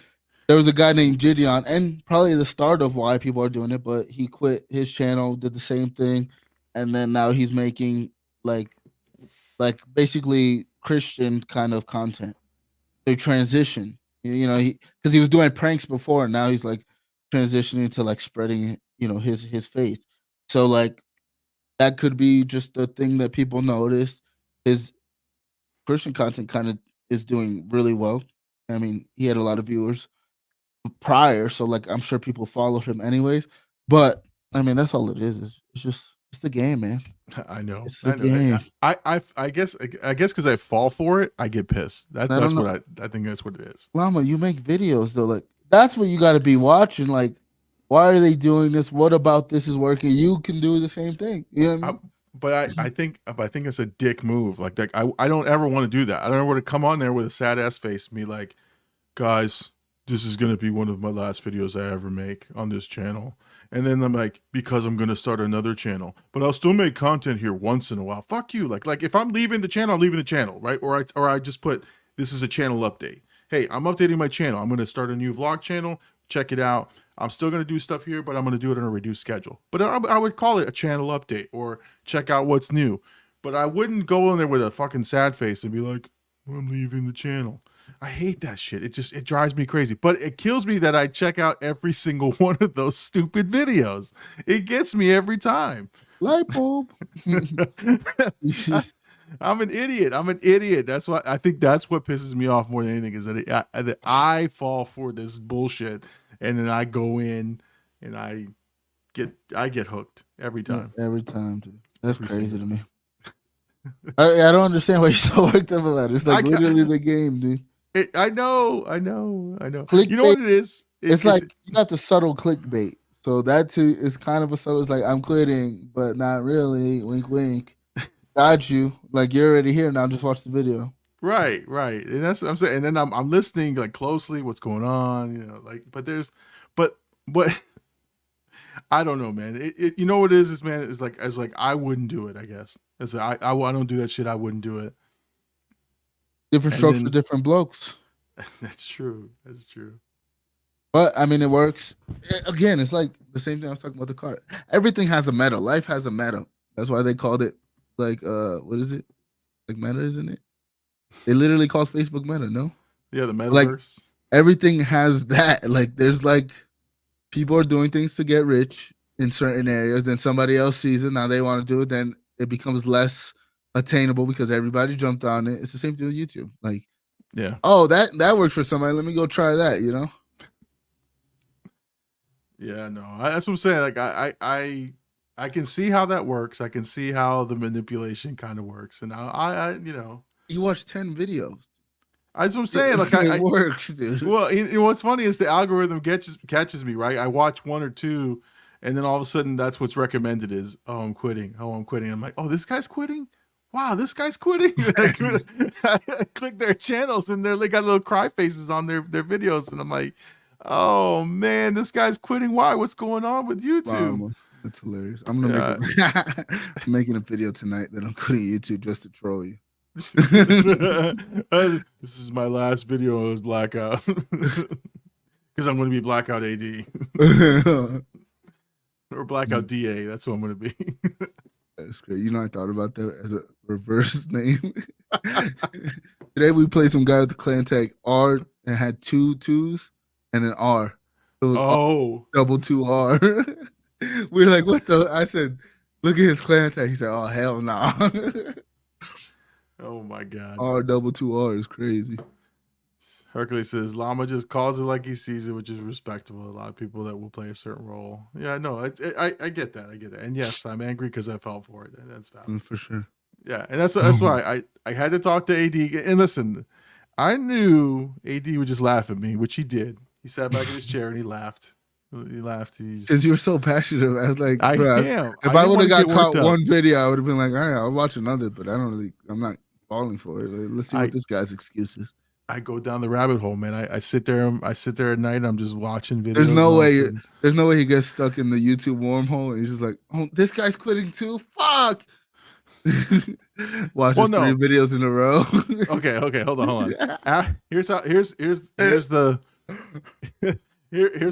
there was a guy named Gideon, and probably the start of why people are doing it, but he quit his channel, did the same thing, and then now he's making like basically Christian kind of content. They transition, because he was doing pranks before, and now he's like transitioning to like spreading, his faith. So like that could be just a thing that people notice. His Christian content kind of is doing really well. I mean, he had a lot of viewers prior, so like I'm sure people followed him anyways. But I mean, that's all it is. It's the game, man. I know. It's the game. I guess because I fall for it, I get pissed. That's what I think that's what it is. Llama, you make videos though. Like that's what you got to be watching. Like, why are they doing this? What about this is working? You can do the same thing. You know what I mean? But I think it's a dick move. Like I don't ever want to do that. I don't ever want to come on there with a sad ass face and be like, guys, this is gonna be one of my last videos I ever make on this channel. And then I'm like, because I'm gonna start another channel, but I'll still make content here once in a while. Fuck you. Like if I'm leaving the channel, I'm leaving the channel, right? Or I just put this is a channel update. Hey, I'm updating my channel. I'm gonna start a new vlog channel. Check it out. I'm still going to do stuff here, but I'm going to do it on a reduced schedule. But I would call it a channel update or check out what's new. But I wouldn't go in there with a fucking sad face and be like, I'm leaving the channel. I hate that shit. It drives me crazy. But it kills me that I check out every single one of those stupid videos. It gets me every time. Light bulb. I'm an idiot. That's why I think that's what pisses me off more than anything is that I fall for this bullshit. And then I go in and I get hooked every time. Yeah, every time, dude. That's crazy to me. I don't understand why you're so worked up about it. It's like literally the game, dude. I know. Clickbait, you know what it is? It's like you got the subtle clickbait. So that too is kind of a subtle. It's like I'm quitting, but not really. Wink, wink. Got you. Like you're already here now. Just watch the video. Right. And that's what I'm saying. And then I'm listening like closely what's going on, but I don't know, man. It you know what it is, man, it's like I wouldn't do it, I guess. It's like I don't do that shit, I wouldn't do it. Different strokes for different blokes. That's true. But I mean it works. Again, it's like the same thing I was talking about the car. Everything has a meta. Life has a meta. That's why they called it like what is it? Like meta, isn't it? They literally call Facebook meta, no? Yeah, the metaverse. Like, everything has that. Like, there's like people are doing things to get rich in certain areas. Then somebody else sees it. Now they want to do it. Then it becomes less attainable because everybody jumped on it. It's the same thing with YouTube. Like, yeah. Oh, that works for somebody. Let me go try that. Yeah, no. That's what I'm saying. Like, I can see how that works. I can see how the manipulation kind of works. And I you watch 10 videos. That's what I'm saying. Like it works, dude. Well, what's funny is the algorithm catches me, right? I watch one or two, and then all of a sudden, that's what's recommended is, I'm quitting. I'm like, oh, this guy's quitting. Wow, this guy's quitting. I click their channels, and they got little cry faces on their videos, and I'm like, oh man, this guy's quitting. Why? What's going on with YouTube? Wow, that's hilarious. I'm gonna I'm making a video tonight that I'm quitting YouTube just to troll you. This is my last video as Blkout because I'm going to be Blkout AD or Blkout DA. That's what I'm going to be. That's great. I thought about that as a reverse name. Today we played some guy with the clan tag R and had 2 2s and an R. It was double 2R. We were like, what the? I said, look at his clan tag. He said, oh hell no. Nah. Oh my god. R double 2R is crazy. Hercules says Llama just calls it like he sees it, which is respectable. A lot of people that will play a certain role. Yeah, no, I get that. I get that. And yes, I'm angry because I fell for it. That's valid. For sure. Yeah, and that's why I had to talk to AD. And listen, I knew AD would just laugh at me, which he did. He sat back in his chair and he laughed. Because you were so passionate. I was like, I am. If I would have got caught one video, I would have been like, all right, I'll watch another, but I'm not falling for it. Let's see what this guy's excuse is. I go down the rabbit hole, man. I sit there at night. And I'm just watching videos. There's no way he gets stuck in the YouTube wormhole and he's just like, oh, this guy's quitting too. Fuck. Watches 3 videos in a row. Okay, hold on. Here's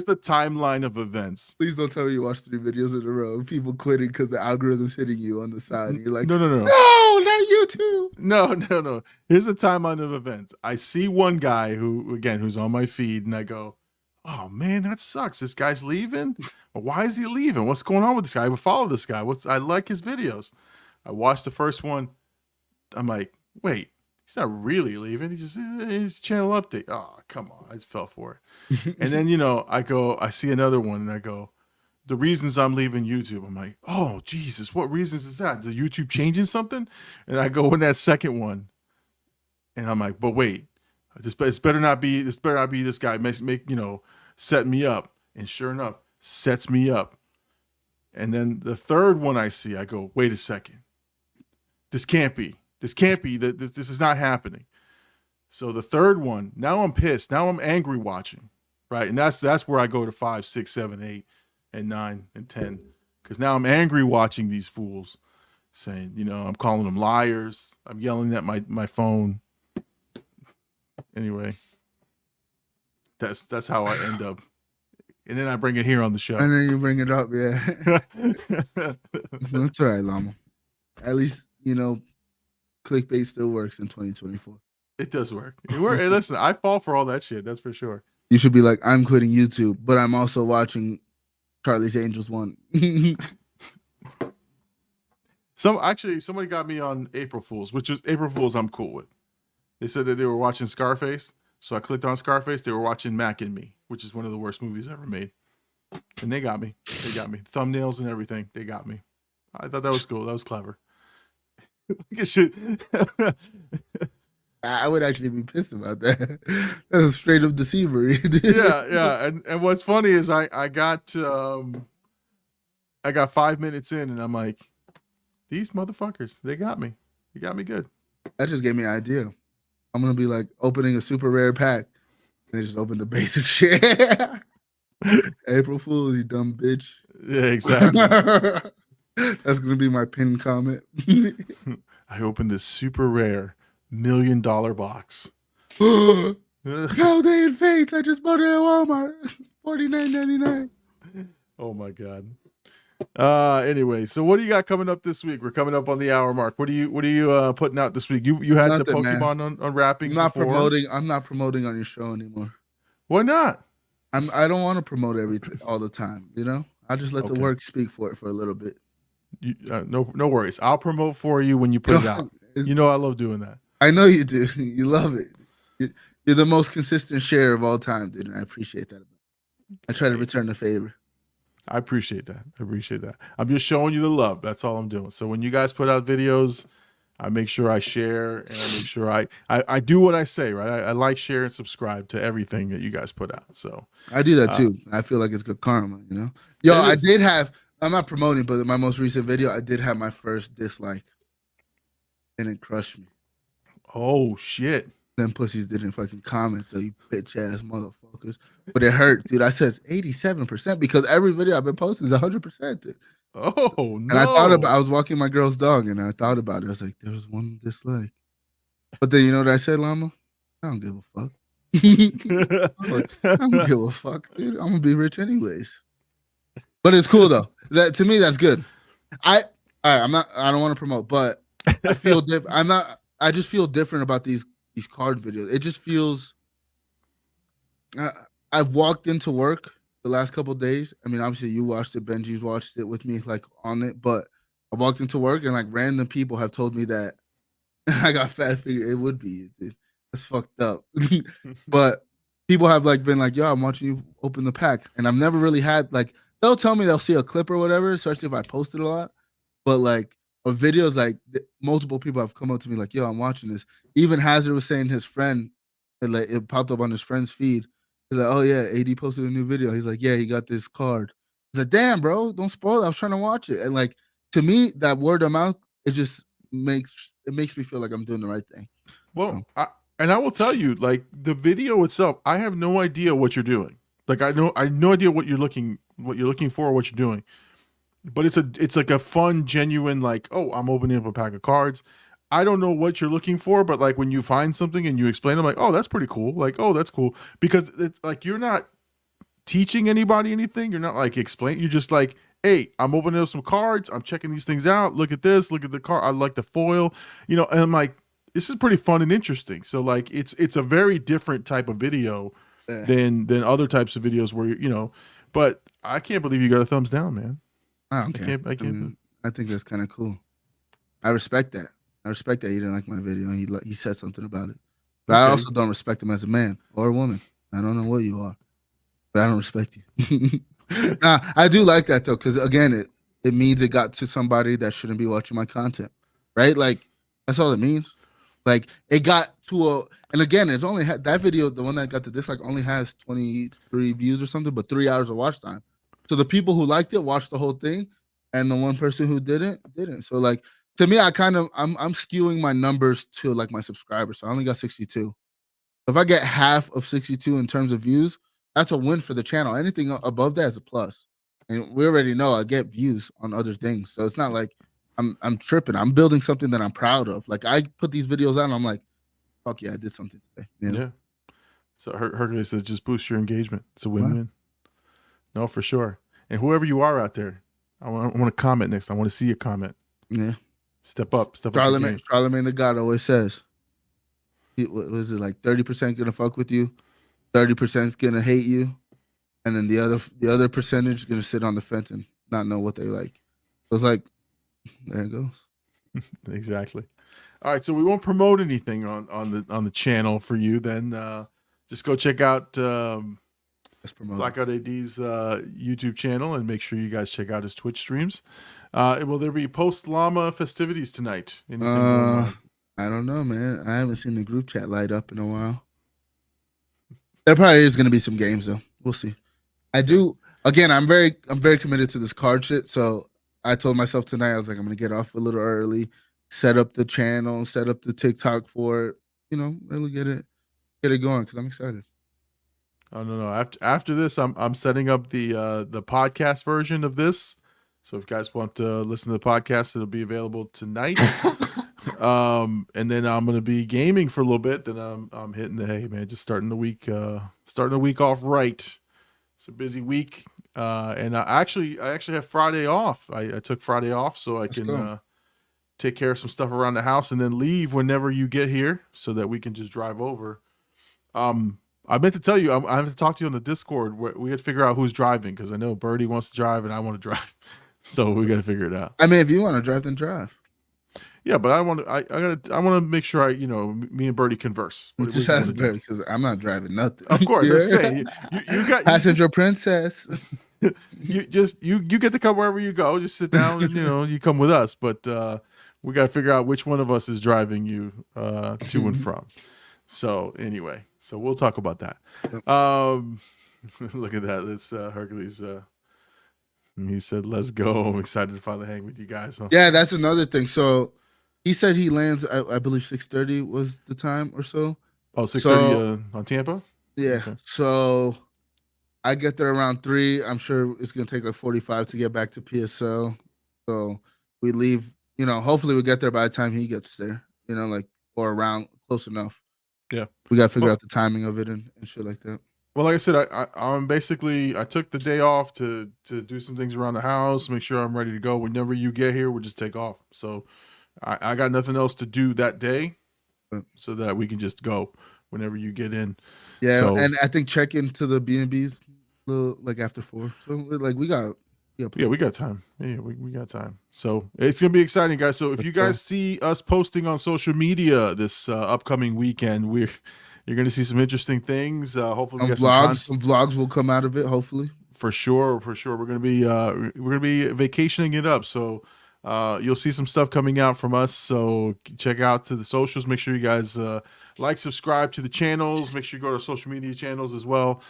the timeline of events. Please don't tell me you watched 3 videos in a row. People quitting because the algorithm's hitting you on the side. And you're like, no, not YouTube. No. Here's the timeline of events. I see one guy who's on my feed, and I go, oh man, that sucks. This guy's leaving. Why is he leaving? What's going on with this guy? I would follow this guy. I like his videos. I watched the first one. I'm like, wait, he's not really leaving. He's channel update. Oh, come on. I just fell for it. And then, I see another one and I go, the reasons I'm leaving YouTube. I'm like, oh, Jesus, what reasons is that? Is YouTube changing something? And I go in that second one and I'm like, but wait, this better not be this guy set me up. And sure enough, sets me up. And then the third one I see, I go, wait a second. This can't be. This is not happening. So the third one, now I'm pissed. Now I'm angry watching, right? And that's where I go to 5, 6, 7, 8, and 9, and 10. Because now I'm angry watching these fools saying, I'm calling them liars. I'm yelling at my phone. Anyway, that's how I end up. And then I bring it here on the show. And then you bring it up, yeah. That's all right, Llama. At least, clickbait still works in 2024. It does work. Hey, listen, I fall for all that shit. That's for sure. You should be like, I'm quitting YouTube, but I'm also watching Charlie's Angels 1. Somebody got me on April Fools, which is April Fools I'm cool with. They said that they were watching Scarface. So I clicked on Scarface. They were watching Mac and Me, which is one of the worst movies ever made. And they got me. Thumbnails and everything. They got me. I thought that was cool. That was clever. I would actually be pissed about that. That's straight up deceivery. Yeah. And what's funny is I got 5 minutes in and I'm like, these motherfuckers, they got me. They got me good. That just gave me an idea. I'm gonna be like opening a super rare pack. They just open the basic shit. April Fool's, you dumb bitch. Yeah, exactly. That's gonna be my pinned comment. I opened this super rare $1 million box. How they in fates? I just bought it at Walmart. $49.99. Oh my god. Anyway, so what do you got coming up this week? We're coming up on the hour mark. What are you putting out this week? You had nothing, the Pokemon on wrappings. I'm not promoting on your show anymore. Why not? I don't want to promote everything all the time. I just let the work speak for it for a little bit. No worries. I'll promote for you when you put it out. I love doing that. I know you do. You love it. You're the most consistent sharer of all time, dude. And I appreciate that. I try to return the favor. I appreciate that. I'm just showing you the love. That's all I'm doing. So when you guys put out videos, I make sure I share and I make sure I do what I say, right? I like, share, and subscribe to everything that you guys put out. So I do that too. I feel like it's good karma, I'm not promoting, but in my most recent video, I did have my first dislike. And it crushed me. Oh shit. Them pussies didn't fucking comment though, you bitch ass motherfuckers. But it hurt, dude. I said 87% because every video I've been posting is 100%. Dude. Oh no! And I was walking my girl's dog, and I thought about it. I was like, there was one dislike. But then you know what I said, Llama? I don't give a fuck. I don't give a fuck, dude. I'm gonna be rich anyways. But it's cool though. To me, that's good. I don't want to promote, but I feel different. I just feel different about these card videos. It just feels. I've walked into work the last couple of days. I mean, obviously you watched it, Benji's watched it with me, like on it. But I walked into work and like random people have told me that I got fat. Figure it would be, dude. That's fucked up. But people have like been like, "Yo, I'm watching you open the pack," and I've never really had like. They'll tell me they'll see a clip or whatever, especially if I post it a lot. But like of videos, like multiple people have come up to me like, "Yo, I'm watching this." Even Hazard was saying his friend, and like it popped up on his friend's feed. He's like, "Oh yeah, AD posted a new video." He's like, "Yeah, he got this card." He's like, "Damn, bro, don't spoil it. I was trying to watch it." And like to me, that word of mouth, it just makes me feel like I'm doing the right thing. Well, I will tell you, like the video itself, I have no idea what you're doing. Like I have no idea what you're looking for, or what you're doing. But it's like a fun, genuine, like, oh, I'm opening up a pack of cards. I don't know what you're looking for, but like when you find something and you explain, I'm like, oh, that's pretty cool. Like, oh, that's cool, because it's like you're not teaching anybody anything. You're not like explaining. You're just like, hey, I'm opening up some cards. I'm checking these things out. Look at this. Look at the card. I like the foil. You know, and I'm like, this is pretty fun and interesting. So like, it's a very different type of video than other types of videos where you know. But I can't believe you got a thumbs down, man. I don't care. I think that's kind of cool. I respect that. I respect that you didn't like my video and he said something about it. But I also don't respect him as a man or a woman. I don't know what you are, but I don't respect you. Nah, I do like that though, because again, it means it got to somebody that shouldn't be watching my content, right? Like that's all it means. Like it got to and again, it's only that video, the one that got the dislike, only has 23 views or something, but 3 hours of watch time. So the people who liked it watched the whole thing, and the one person who didn't. So like to me, I'm skewing my numbers to like my subscribers. So I only got 62. If I get half of 62 in terms of views, that's a win for the channel. Anything above that is a plus. And we already know I get views on other things. So it's not like I'm tripping. I'm building something that I'm proud of. Like I put these videos out and I'm like, fuck yeah, I did something today. You know? Yeah. So Hercules says just boost your engagement. It's a win-win. No, for sure. And whoever you are out there, I want to comment next. I want to see a comment. Yeah. Step up. Charlemagne the God always says, what was it, like 30% gonna fuck with you, 30% is gonna hate you, and then the other percentage is gonna sit on the fence and not know what they like. So it's like, there it goes. Exactly. All right, so we won't promote anything on the channel for you. Then just go check out Blkout AD's YouTube channel, and make sure you guys check out his Twitch streams. Will there be post Llama festivities tonight? I don't know, man. I haven't seen the group chat light up in a while. There probably is going to be some games though. We'll see. I do. Again, I'm very committed to this card shit. So I told myself tonight, I was like, I'm going to get off a little early, set up the channel, set up the TikTok for it. You know, really get it going because I'm excited. Oh no! After this, I'm setting up the podcast version of this. So if you guys want to listen to the podcast, it'll be available tonight. And then I'm gonna be gaming for a little bit. Then I'm hitting the hay, man. Just starting the week off right. It's a busy week, and I actually have Friday off. I took Friday off so I can take care of some stuff around the house and then leave whenever you get here, so that we can just drive over. I meant to tell you, I have to talk to you on the Discord. We had to figure out who's driving because I know Birdie wants to drive and I want to drive, so we got to figure it out. I mean, if you want to drive, then drive. Yeah, but I want to make sure me and Birdie converse. Just ask Birdie because I'm not driving nothing. Of course, yeah. Saying, you got passenger princess. you get to come wherever you go. Just sit down and you come with us. But we got to figure out which one of us is driving you to and from. So anyway, so we'll talk about that. Look at that. It's Hercules. He said, "Let's go." I'm excited to finally hang with you guys. Huh? Yeah, that's another thing. So he said he lands, I believe 6:30 was the time or so. Oh, 6:30 on Tampa? Yeah. Okay. So I get there around 3. I'm sure it's going to take like 45 to get back to PSL. So we leave, hopefully we get there by the time he gets there, or around close enough. Yeah. We got to figure out the timing of it and shit like that. Well, like I said, I'm basically, I took the day off to do some things around the house, make sure I'm ready to go. Whenever you get here, we'll just take off. So I got nothing else to do that day, so that we can just go whenever you get in. Yeah, so, and I think check into the B&Bs like after 4. So like we got time. Yeah, we got time. So it's gonna be exciting, guys. So if you guys see us posting on social media this upcoming weekend, you're gonna see some interesting things. Hopefully, we got some vlogs will come out of it. Hopefully, for sure. We're gonna be vacationing it up. So you'll see some stuff coming out from us. So check out to the socials. Make sure you guys subscribe to the channels. Make sure you go to our social media channels as well.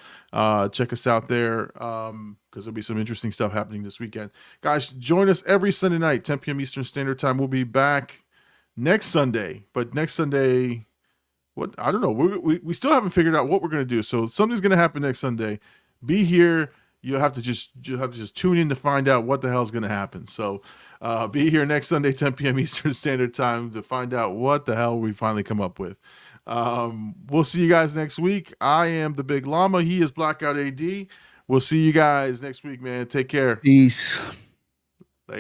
Check us out there because there'll be some interesting stuff happening this weekend. Guys, join us every Sunday night, 10 p.m. Eastern Standard Time. We'll be back next Sunday. But next Sunday, what I don't know. We still haven't figured out what we're gonna do. So something's gonna happen next Sunday. Be here. You'll have to just tune in to find out what the hell's gonna happen. So be here next Sunday, 10 p.m. Eastern Standard Time to find out what the hell we finally come up with. We'll see you guys next week. I am the Big Llama. He is Blkout AD. We'll see you guys next week, man. Take care. Peace.